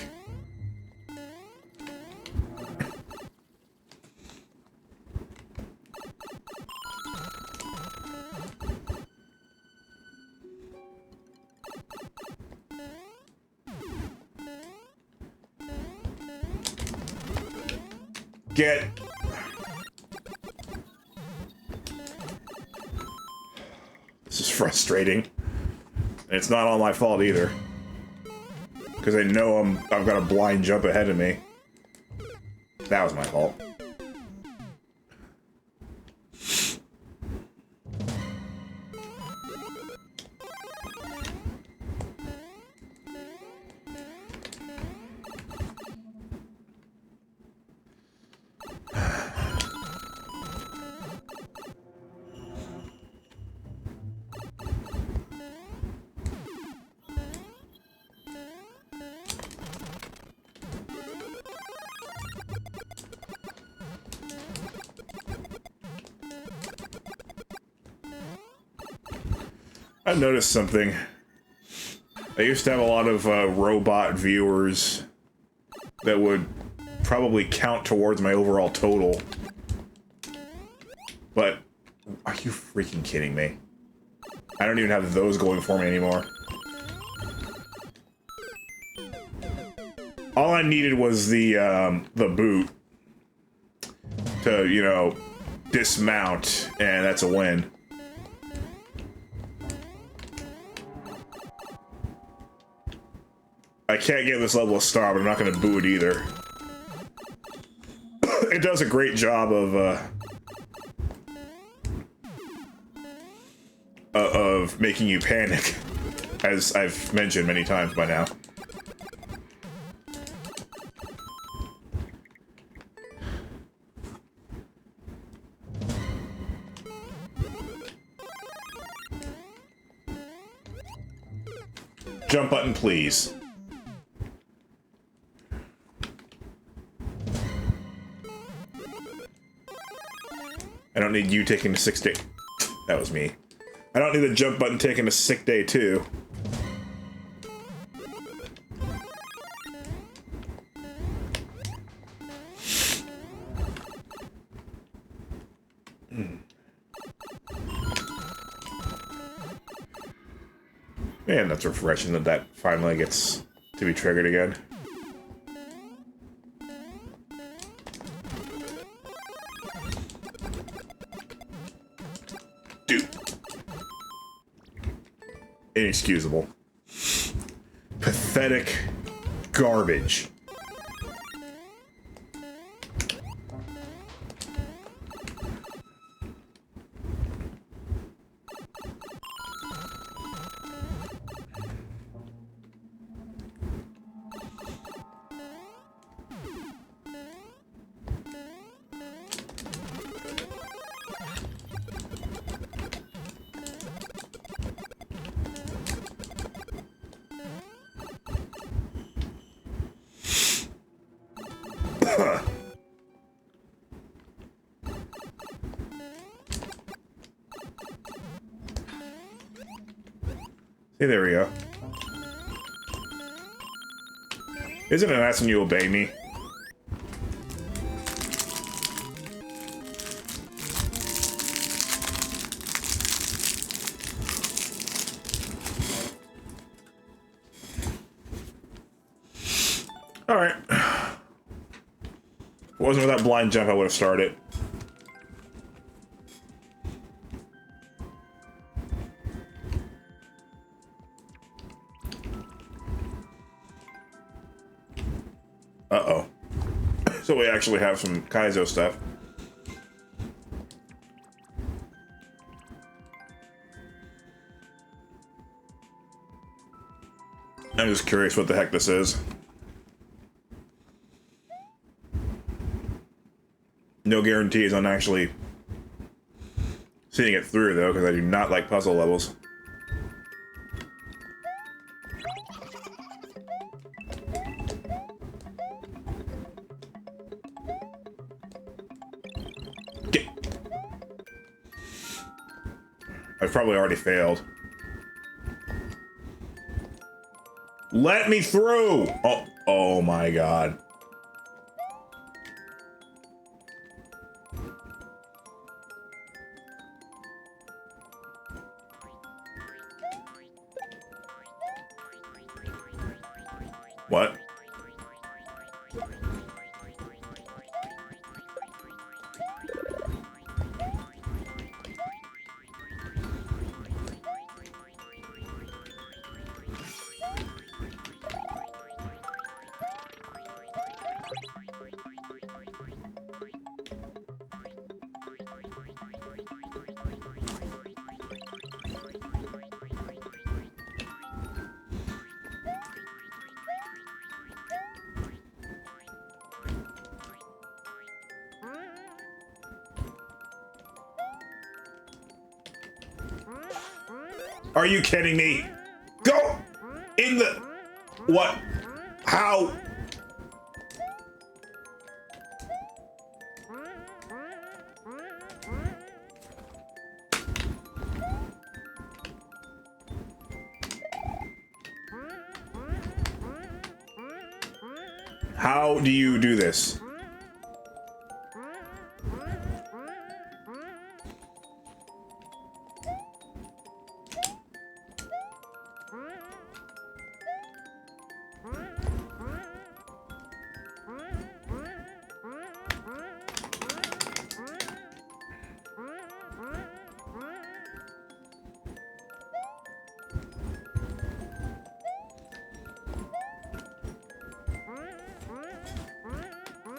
Get... This is frustrating. And it's not all my fault either. Because I know I've got a blind jump ahead of me. That was my fault. I've noticed something. I used to have a lot of robot viewers that would probably count towards my overall total. But are you freaking kidding me? I don't even have those going for me anymore. All I needed was the boot to, you know, dismount, and that's a win. I can't get this level a star, but I'm not going to boo it either. It does a great job of making you panic, as I've mentioned many times by now. Jump button, please. I don't need you taking a 6 day. That was me. I don't need the jump button taking a sick day too. Man, that's refreshing that that finally gets to be triggered again. Dude. Inexcusable. Pathetic garbage. Hey, there we go. Isn't it nice when you obey me? Alright. If it wasn't for that blind jump, I would have started. Uh-oh. So we actually have some Kaizo stuff. I'm just curious what the heck this is. No guarantees on actually seeing it through, though, because I do not like puzzle levels. I've probably already failed. Let me through! Oh my god. What? Are you kidding me? Go in the... What? How? How do you do this?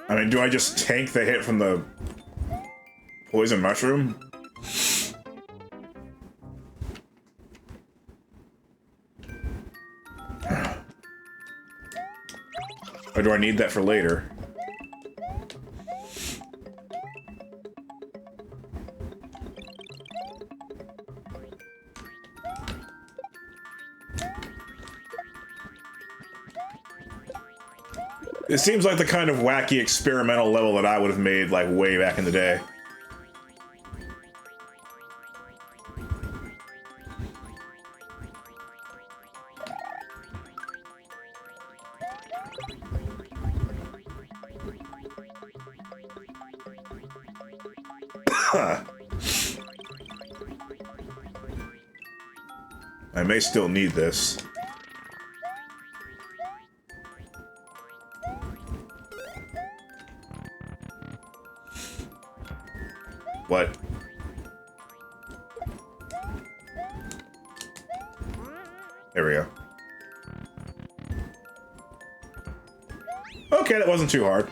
I mean, do I just tank the hit from the poison mushroom? Or do I need that for later? It seems like the kind of wacky experimental level that I would have made, like, way back in the day. I may still need this. What? There we go. Okay, that wasn't too hard.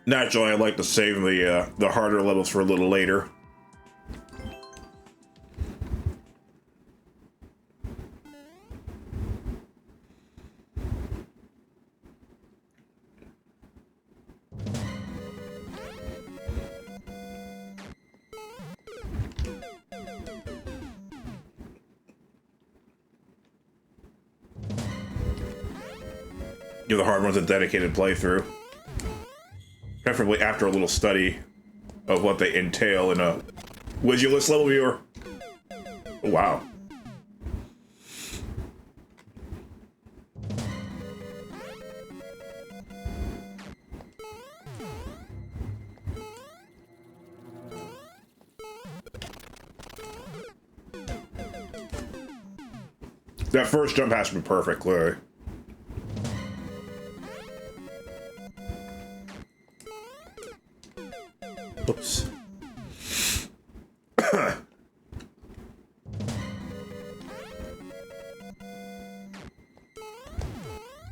Naturally, I'd like to save the harder levels for a little later. Give the hard ones a dedicated playthrough. Preferably after a little study of what they entail in a widget level viewer. Wow. That first jump has to be perfect, clearly. Oops.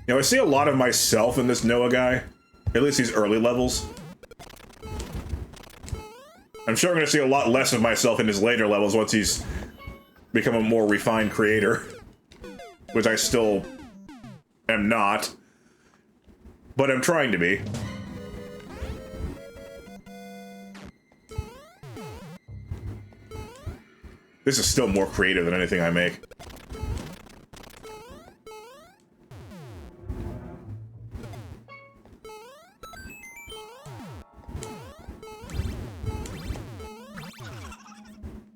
You know, I see a lot of myself in this Noah guy. At least these early levels. I'm sure I'm going to see a lot less of myself in his later levels once he's become a more refined creator. Which I still am not. But I'm trying to be. This is still more creative than anything I make.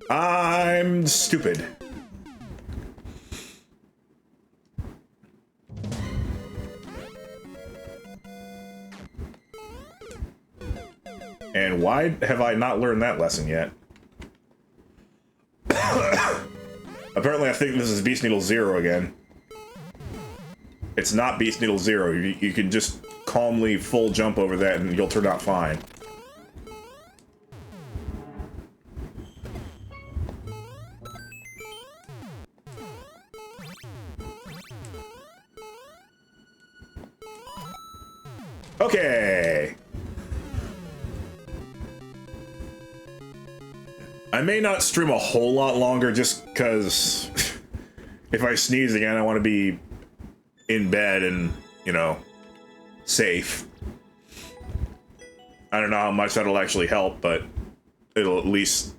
I'm stupid. And why have I not learned that lesson yet? Apparently I think this is Beast Needle 0 again. It's not Beast Needle 0. You can just calmly full jump over that and you'll turn out fine. Okay. I may not stream a whole lot longer just because if I sneeze again, I want to be in bed and, you know, safe. I don't know how much that'll actually help, but it'll at least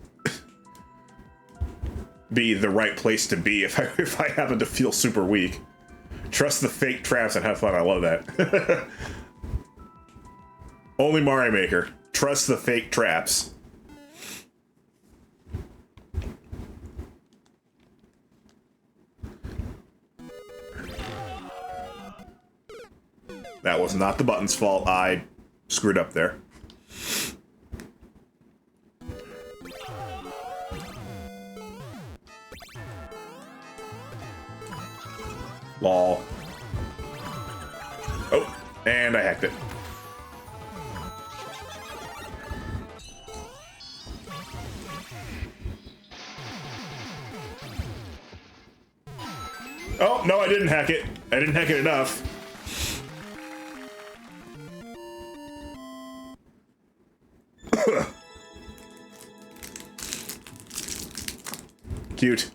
be the right place to be if I happen to feel super weak. Trust the fake traps and have fun. I love that. Only Mario Maker. Trust the fake traps. That was not the button's fault. I screwed up there. Lol. Oh, and I hacked it. Oh, no, I didn't hack it. I didn't hack it enough. Cute.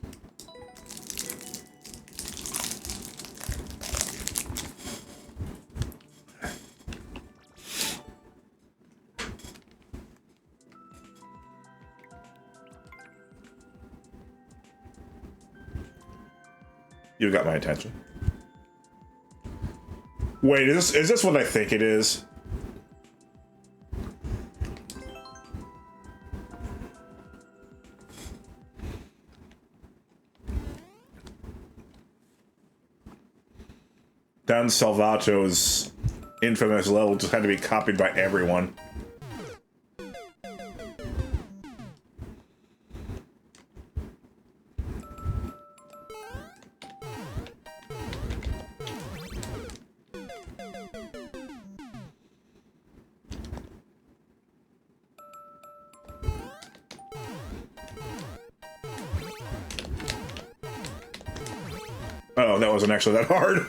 You got my attention. Wait, is this what I think it is? Don Salvato's infamous level just had to be copied by everyone. Oh, that wasn't actually that hard.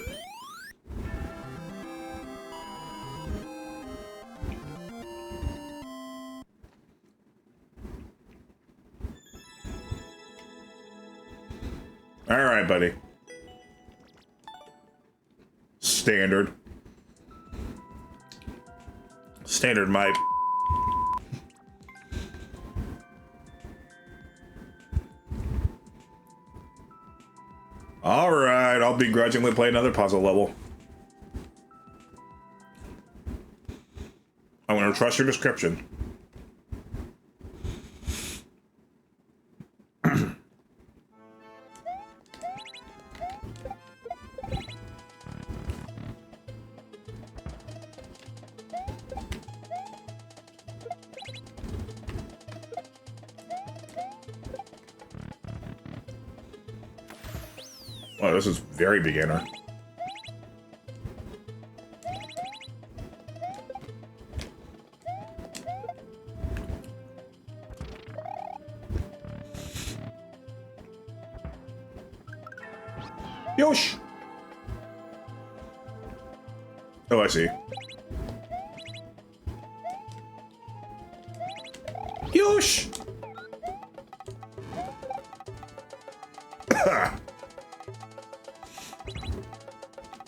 All right, buddy. Standard. Standard, Mike. All right, I'll begrudgingly play another puzzle level. I'm going to trust your description. Oh, this is very beginner. Yosh! Oh, I see. Yosh!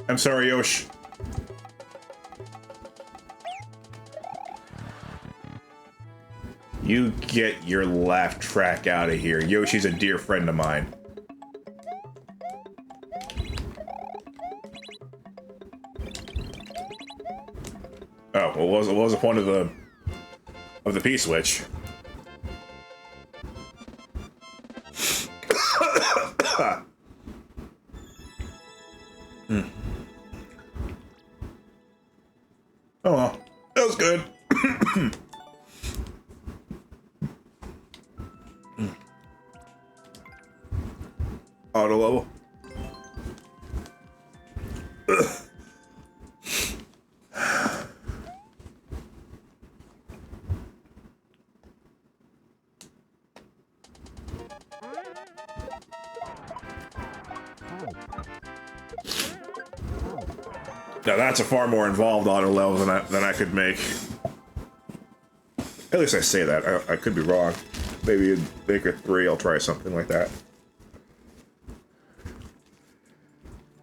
I'm sorry, Yosh. You get your laugh track out of here. Yoshi's a dear friend of mine. Oh, well, what was the point of the P-switch? Oh well, that was good. Auto level. Now that's a far more involved auto level than I could make. At least I say that. I could be wrong. Maybe in Maker 3 I'll try something like that.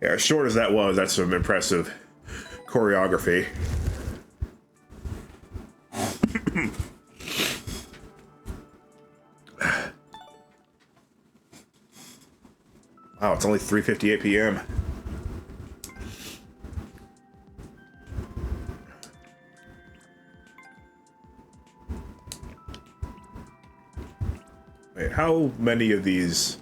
Yeah, as short as that was, that's some impressive choreography. Wow, it's only 3:58 p.m. Wait, how many of these?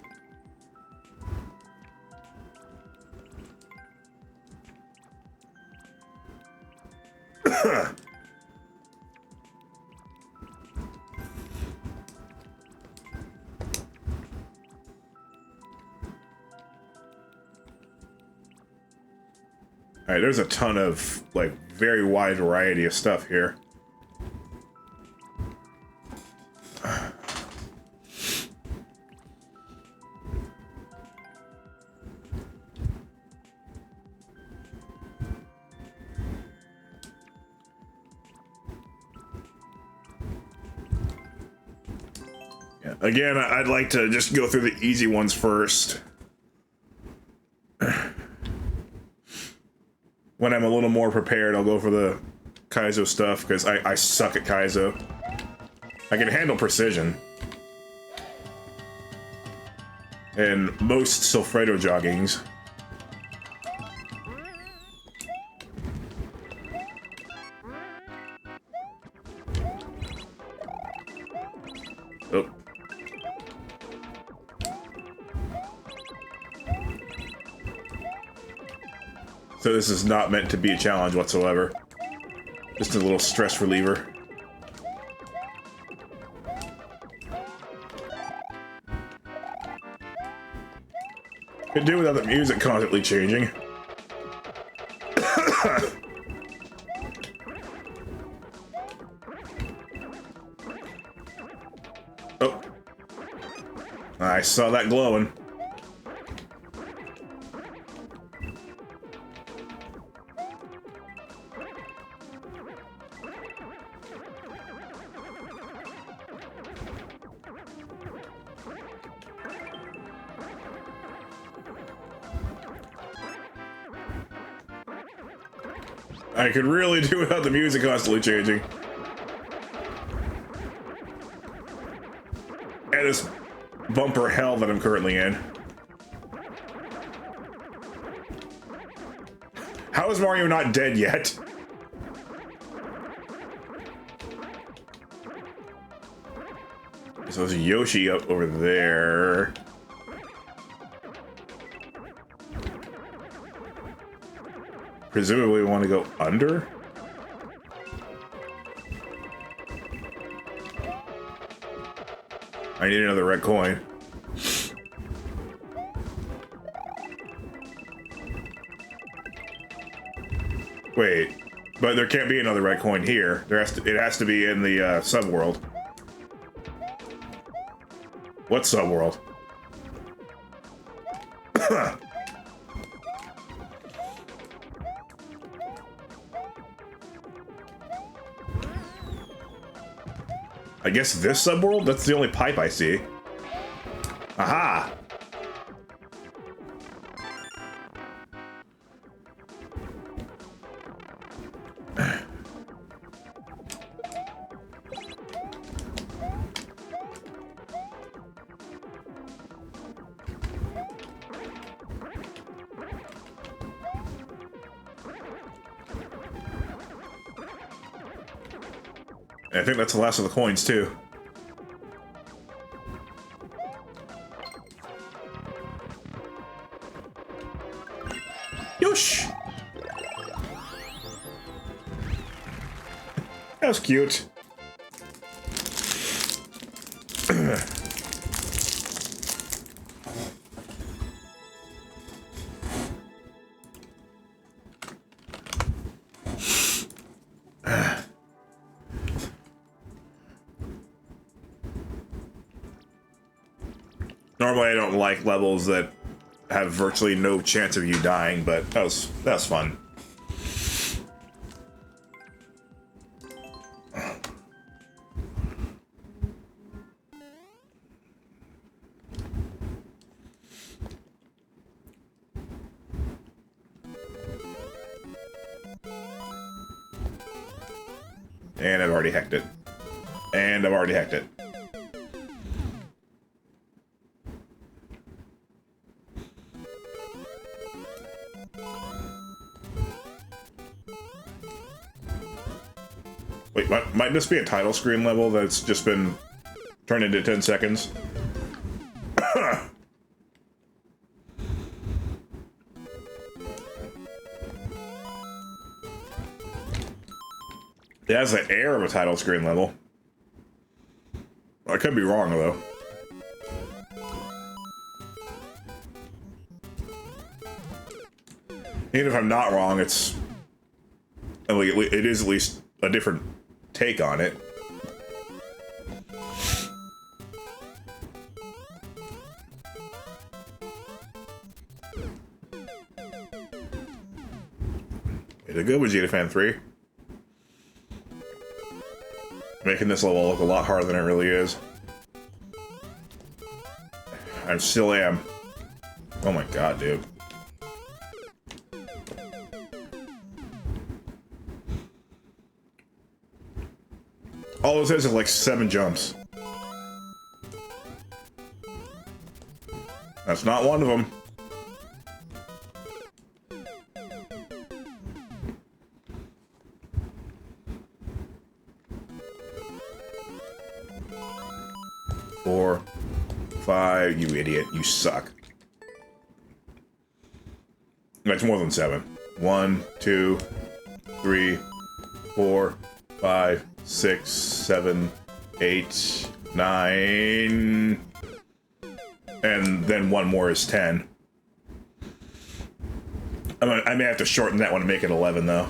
Alright, there's a ton of, like, very wide variety of stuff here. Yeah, again, I'd like to just go through the easy ones first. When I'm a little more prepared, I'll go for the Kaizo stuff, because I suck at Kaizo. I can handle precision. And most Silfredo joggings. Oh. So this is not meant to be a challenge whatsoever. Just a little stress reliever. Could do without the music constantly changing. Oh. I saw that glowing. I could really do without the music constantly changing. And this bumper hell that I'm currently in. How is Mario not dead yet? So there's Yoshi up over there. Presumably we want to go under? I need another red coin. Wait, but there can't be another red coin here. It has to be in the subworld. What subworld? I guess this subworld? That's the only pipe I see. Aha! I think that's the last of the coins, too. Yosh! That was cute. Normally I don't like levels that have virtually no chance of you dying, but that was fun. And I've already hacked it. And I've already hacked it. Wait, might this be a title screen level that's just been turned into 10 seconds? It has the air of a title screen level. I could be wrong, though. Even if I'm not wrong, it is at least a different take on it. Is it good Vegeta Fan 3? Making this level look a lot harder than it really is. I still am. Oh my god, dude. All it says is like 7 jumps. That's not one of them. Four, 5, you idiot, you suck. That's more than 7. 1, 2, 3, 4, 5, 6, 7, 8, 9, and then one more is 10. I may have to shorten that one to make it 11, though.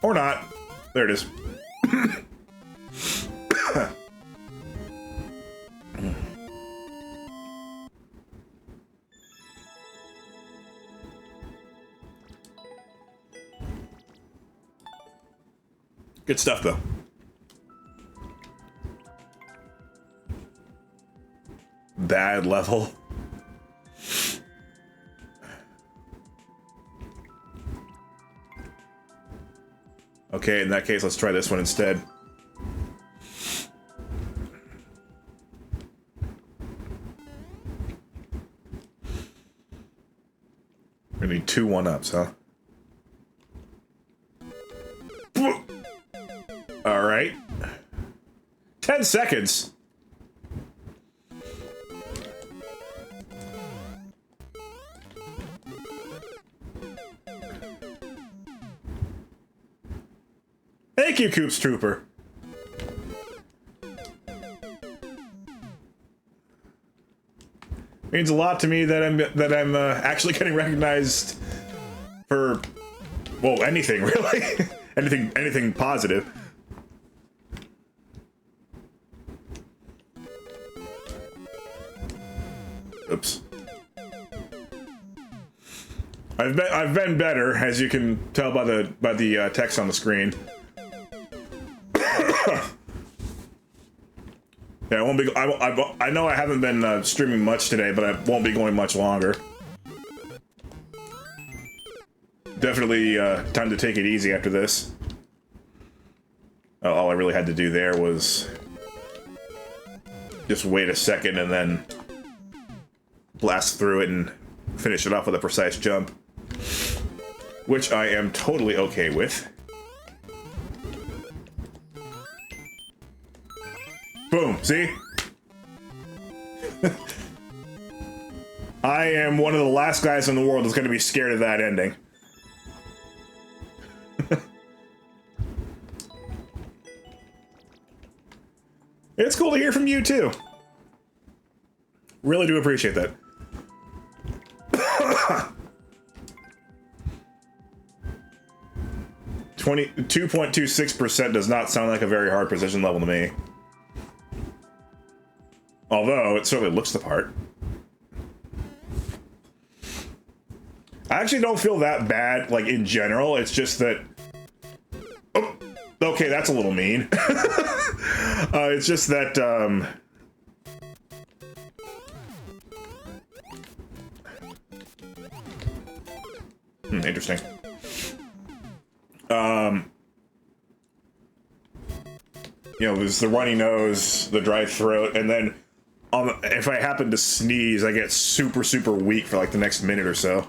Or not. There it is. Good stuff, though. Bad level. Okay, in that case, let's try this one instead. We need 2 1-ups, huh? All right. 10 seconds. Thank you, Koopstrooper. Means a lot to me that I'm actually getting recognized for, well, anything really, anything positive. Oops. I've been better, as you can tell by the text on the screen. Yeah, I won't be. I know I haven't been streaming much today, but I won't be going much longer. Definitely time to take it easy after this. All I really had to do there was just wait a second and then blast through it and finish it off with a precise jump, which I am totally okay with. Boom, see? I am one of the last guys in the world that's going to be scared of that ending. It's cool to hear from you, too. Really do appreciate that. 2.26% does not sound like a very hard precision level to me. Although, it certainly looks the part. I actually don't feel that bad, like, in general. It's just that... Oh, okay, that's a little mean. It's just that, interesting. You know, there's the runny nose, the dry throat, and then if I happen to sneeze, I get super, super weak for like the next minute or so.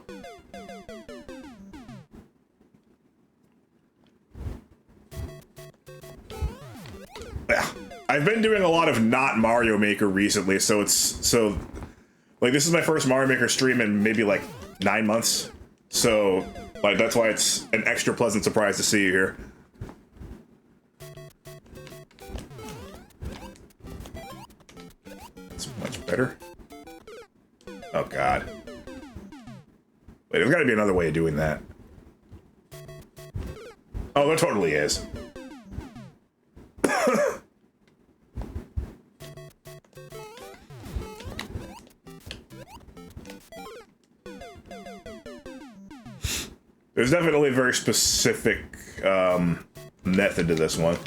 I've been doing a lot of not Mario Maker recently, so like this is my first Mario Maker stream in maybe like 9 months. So like that's why it's an extra pleasant surprise to see you here. That's much better. Oh god. Wait, there's gotta be another way of doing that. Oh, there totally is. There's definitely a very specific method to this one.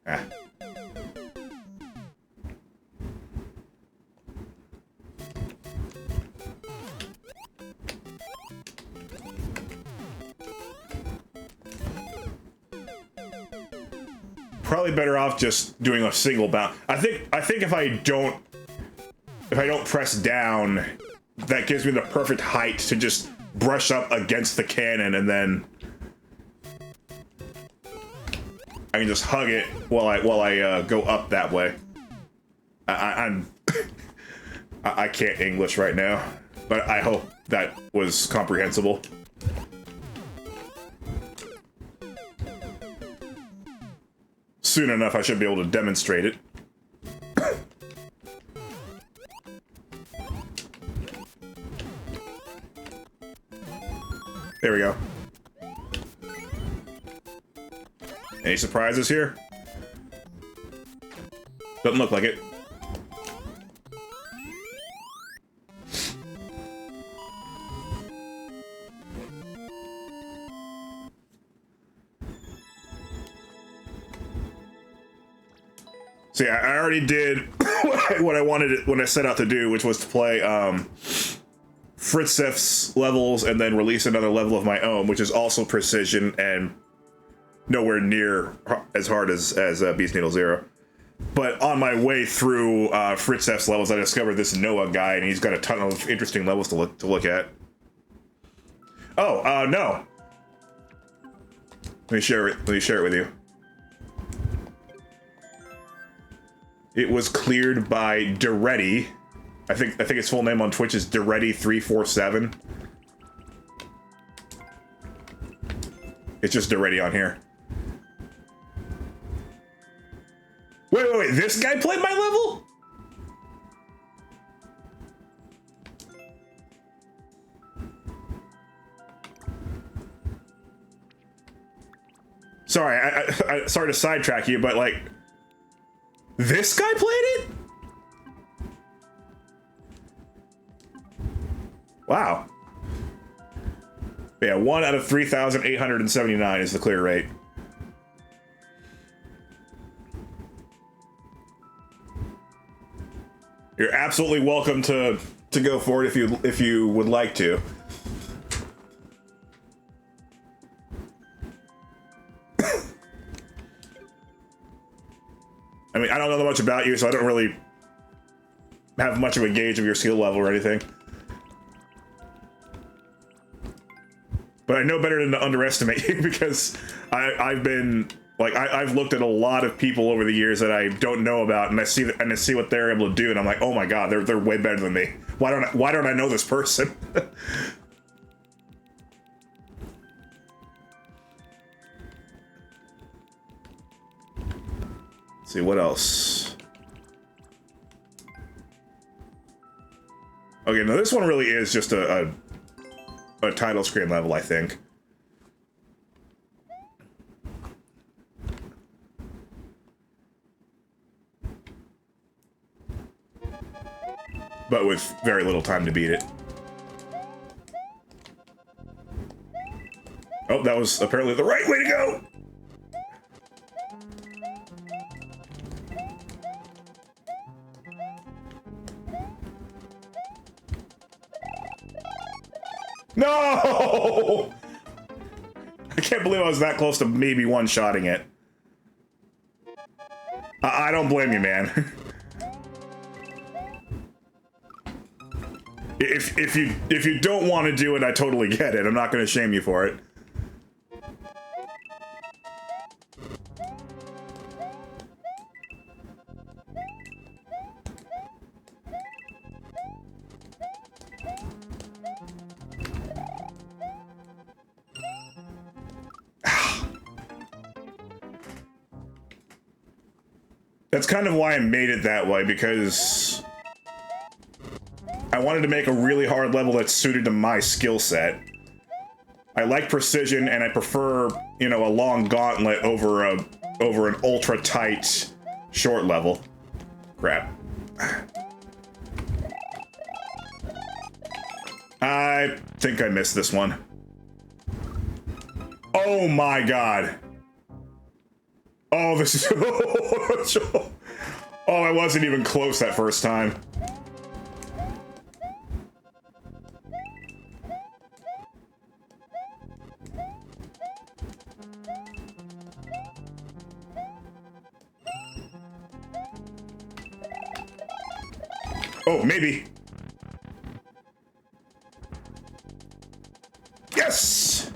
Ah. Probably better off just doing a single bounce. I think if I don't press down, that gives me the perfect height to just brush up against the cannon, and then I can just hug it while I go up that way. I can't English right now, but I hope that was comprehensible. Soon enough, I should be able to demonstrate it. There we go. Any surprises here? Doesn't look like it. See, I already did what I wanted when I set out to do, which was to play FritzefAustria's levels and then release another level of my own, which is also precision and nowhere near as hard as Beast Needle Zero. But on my way through FritzefAustria's levels, I discovered this Noah guy, and he's got a ton of interesting levels to look at. Oh, no. Let me share it with you. It was cleared by Duretti. I think its full name on Twitch is Duretti347. It's just Duretti on here. Wait, this guy played my level? Sorry, I sorry to sidetrack you, but like, this guy played it? Wow. Yeah, 1 out of 3,879 is the clear rate. You're absolutely welcome to go for it if you would like to. I mean, I don't know much about you, so I don't really have much of a gauge of your skill level or anything. But I know better than to underestimate you because I've been like I've looked at a lot of people over the years that I don't know about, and I see what they're able to do, and I'm like, oh my god, they're way better than me. Why don't I know this person? Let's see what else. Okay, now this one really is just a title screen level, I think. But with very little time to beat it. Oh, that was apparently the right way to go! No! I can't believe I was that close to maybe one-shotting it. I don't blame you, man. If you don't want to do it, I totally get it. I'm not going to shame you for it. That's kind of why I made it that way, because I wanted to make a really hard level that's suited to my skill set. I like precision, and I prefer, you know, a long gauntlet over an ultra tight short level. Crap. I think I missed this one. Oh my god. Oh, this is... oh, I wasn't even close that first time. Oh, maybe. Yes!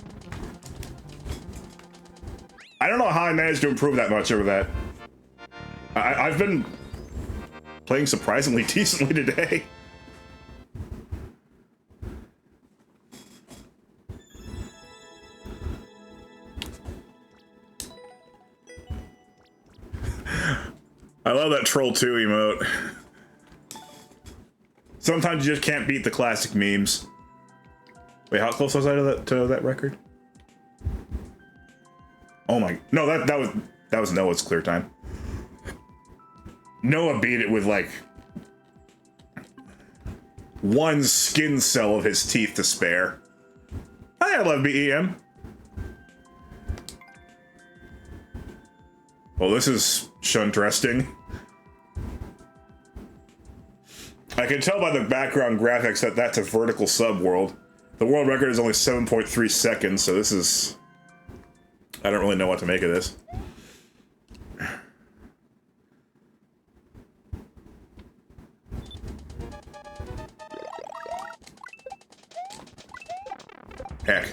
I don't know how I managed to improve that much over that. I've been playing surprisingly decently today. I love that Troll 2 emote. Sometimes you just can't beat the classic memes. Wait, how close was I to that record? Oh my, no, that was Noah's clear time. Noah beat it with like one skin cell of his teeth to spare. I love BEM. Well, this is interesting. I can tell by the background graphics that that's a vertical subworld. The world record is only 7.3 seconds, so this is... I don't really know what to make of this. Heck.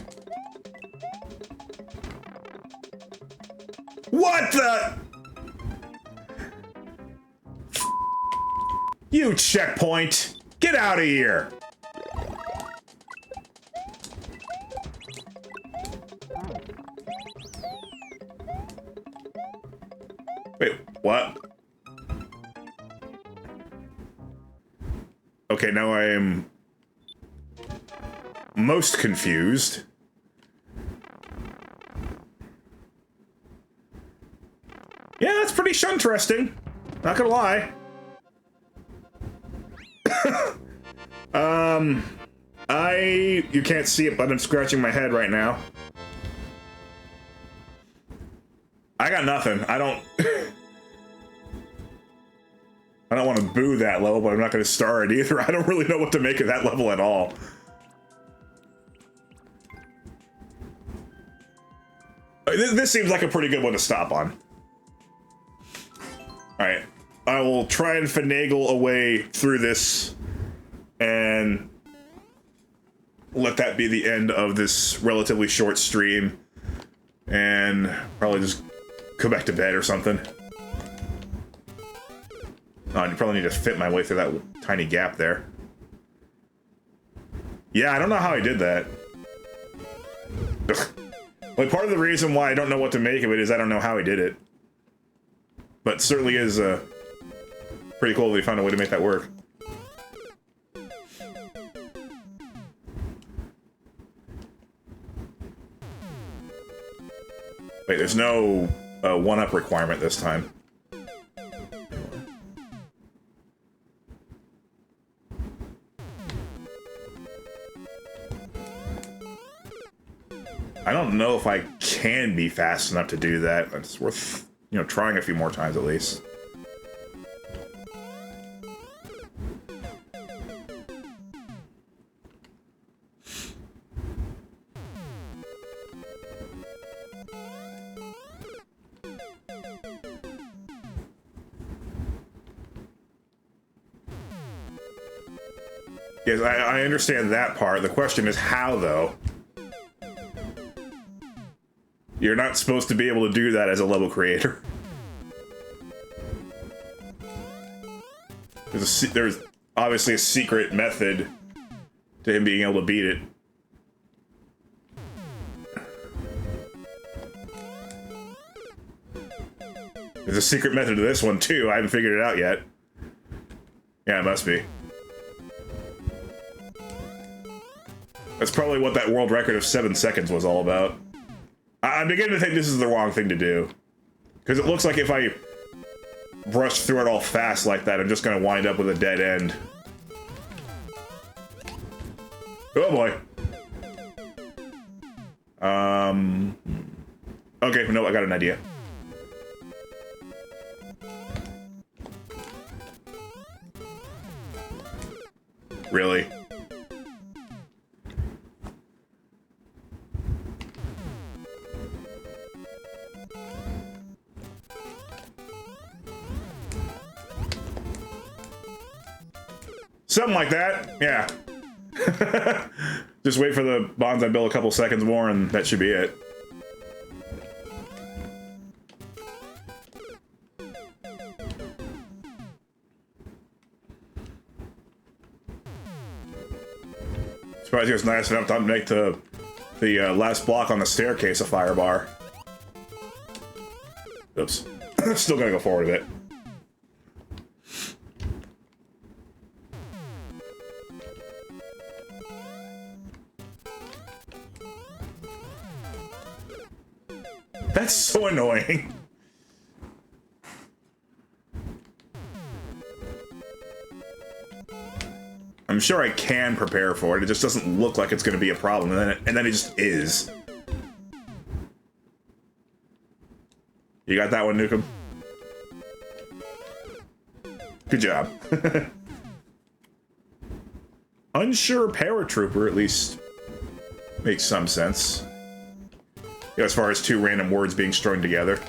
What the? You checkpoint! Get out of here! Wait, what? Okay, now I am most confused. Yeah, that's pretty interesting. Not gonna lie. You can't see it, but I'm scratching my head right now. I got nothing. I don't want to boo that level, but I'm not going to star it either. I don't really know what to make of that level at all. This seems like a pretty good one to stop on. Alright. I will try and finagle a way through this and let that be the end of this relatively short stream. And probably just go back to bed or something. Oh, I probably need to fit my way through that tiny gap there. Yeah, I don't know how I did that. Ugh. Like, part of the reason why I don't know what to make of it is I don't know how he did it. But it certainly is pretty cool that he found a way to make that work. Wait, there's no one-up requirement this time. I don't know if I can be fast enough to do that. It's worth, you know, trying a few more times at least. Yes, I understand that part. The question is how, though? You're not supposed to be able to do that as a level creator. There's obviously a secret method to him being able to beat it. There's a secret method to this one, too. I haven't figured it out yet. Yeah, it must be. That's probably what that world record of 7 seconds was all about. I'm beginning to think this is the wrong thing to do. Because it looks like if I rush through it all fast like that, I'm just going to wind up with a dead end. Oh boy. Okay, no, I got an idea. Really? Something like that, yeah. Just wait for the bonds I build a couple seconds more and that should be it. Surprised he was nice enough to make the last block on the staircase a fire bar. Oops. Still gonna go forward a bit. That's so annoying. I'm sure I can prepare for it. It just doesn't look like it's going to be a problem, and then it just is. You got that one, Nukem? Good job. Unsure paratrooper at least makes some sense. You know, as far as two random words being strung together.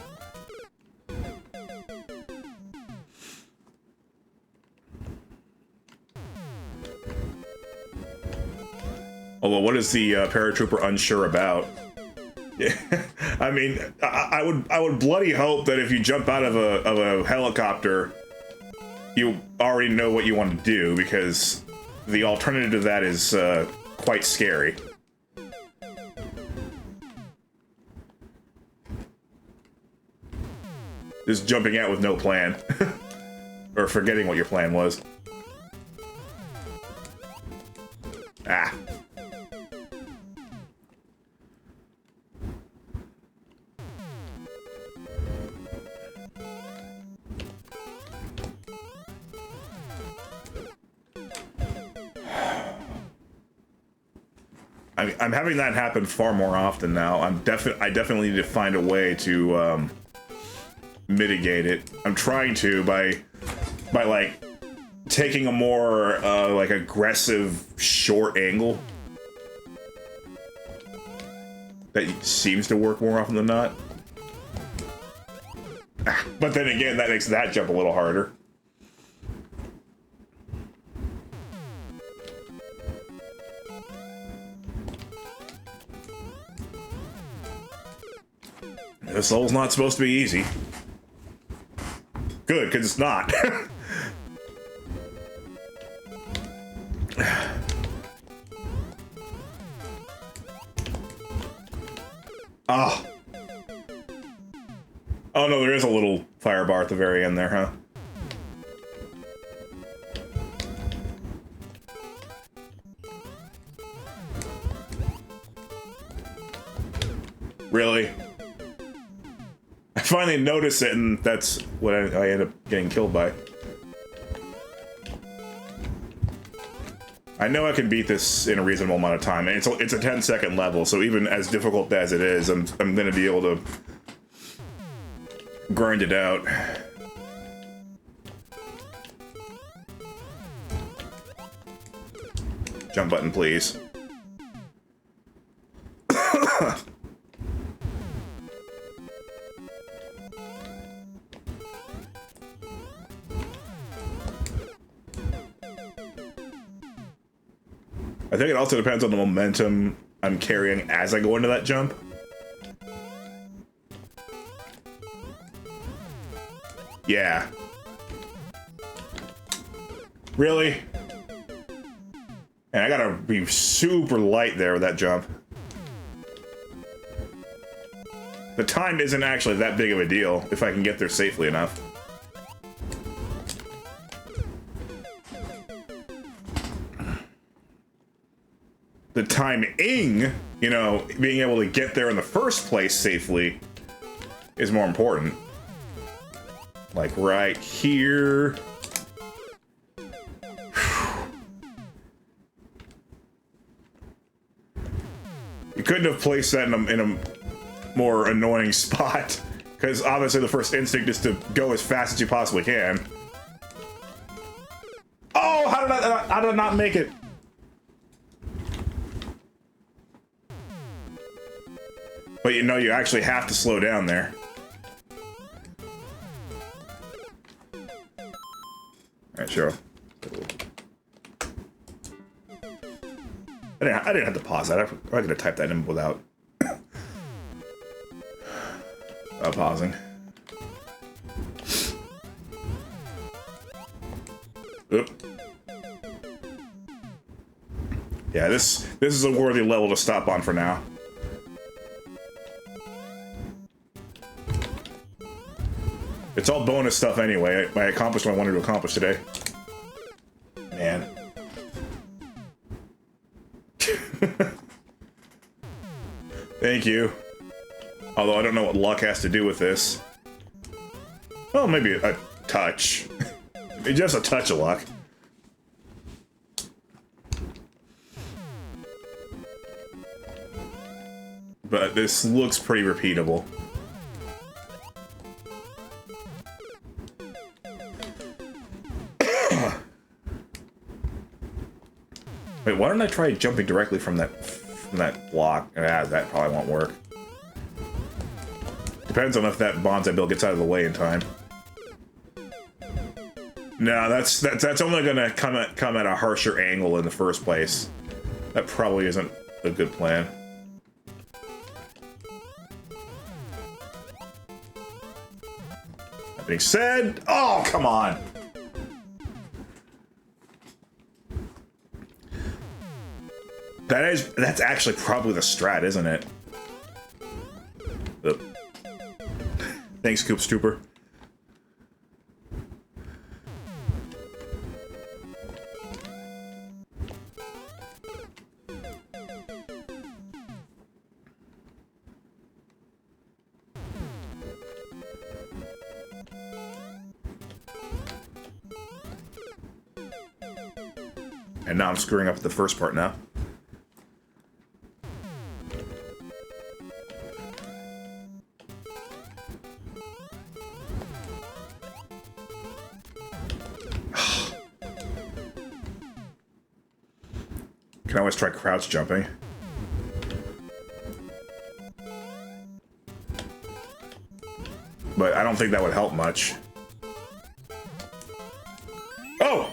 Although, what is the paratrooper unsure about? Yeah, I mean, I would bloody hope that if you jump out of a helicopter, you already know what you want to do, because the alternative to that is quite scary. Just jumping out with no plan. Or forgetting what your plan was. Ah. I'm having that happen far more often now. I definitely need to find a way to mitigate it. I'm trying to by like taking a more like aggressive short angle. That seems to work more often than not. But then again, that makes that jump a little harder. This level's not supposed to be easy. Good, because it's not. Ah. Oh no, there is a little fire bar at the very end there, huh? Really? I finally noticed it, and that's what I end up getting killed by. I know I can beat this in a reasonable amount of time, and it's a 10-second level, so even as difficult as it is, I'm gonna be able to grind it out. Jump button, please. I think it also depends on the momentum I'm carrying as I go into that jump. Yeah. Really? And I gotta be super light there with that jump. The time isn't actually that big of a deal if I can get there safely enough. The timing, you know, being able to get there in the first place safely is more important. Like right here. You couldn't have placed that in a more annoying spot, because obviously the first instinct is to go as fast as you possibly can. Oh, how did I not make it? But you know, you actually have to slow down there. Alright, sure. I didn't have to pause that. I could have typed that in without pausing. Oop. Yeah, this is a worthy level to stop on for now. It's all bonus stuff anyway. I accomplished what I wanted to accomplish today. Man. Thank you. Although I don't know what luck has to do with this. Well, maybe a touch. Just a touch of luck. But this looks pretty repeatable. Wait, why don't I try jumping directly from that block? Ah, that probably won't work. Depends on if that bonsai bill gets out of the way in time. No, that's only gonna come at a harsher angle in the first place. That probably isn't a good plan. That being said, oh come on! That's actually probably the strat, isn't it? Oop. Thanks, Koopstrooper. And now I'm screwing up the first part now. Can always try crouch jumping. But I don't think that would help much. Oh!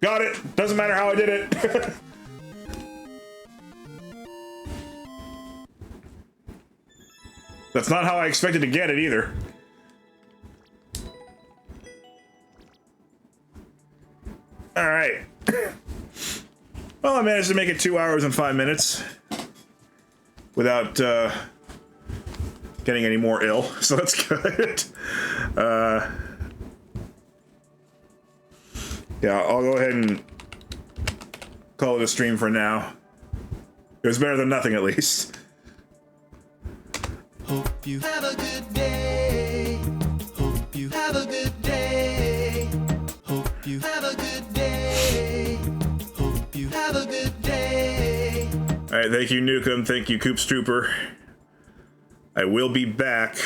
Got it! Doesn't matter how I did it! That's not how I expected to get it either. Alright. Well, I managed to make it 2 hours and 5 minutes without getting any more ill, so that's good. Yeah, I'll go ahead and call it a stream for now. It was better than nothing, at least. Hope you have a good day. Hope you have a good day. Hope you have a good day. Hope you have a good day. All right, thank you, Nukem. Thank you, Koopstrooper. I will be back.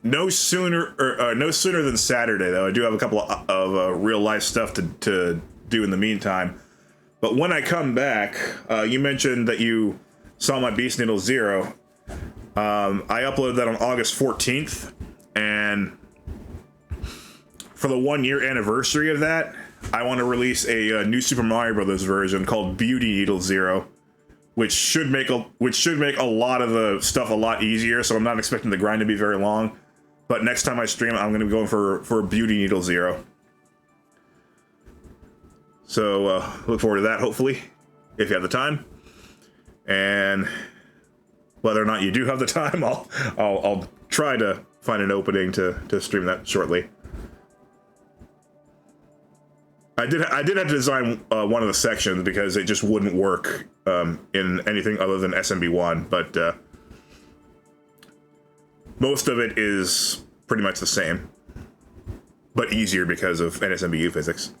No sooner than Saturday, though. I do have a couple of real life stuff to do in the meantime. But when I come back, you mentioned that you saw my Beast Needle Zero. I uploaded that on August 14th, and for the 1 year anniversary of that, I want to release a new Super Mario Brothers version called Beauty Needle Zero, which should make a lot of the stuff a lot easier. So I'm not expecting the grind to be very long. But next time I stream, I'm going to be going for Beauty Needle Zero. So look forward to that, hopefully, if you have the time. And whether or not you do have the time, I'll try to find an opening to stream that shortly. I did have to design one of the sections because it just wouldn't work in anything other than SMB1, but most of it is pretty much the same, but easier because of NSMBU physics.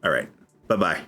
All right, bye-bye.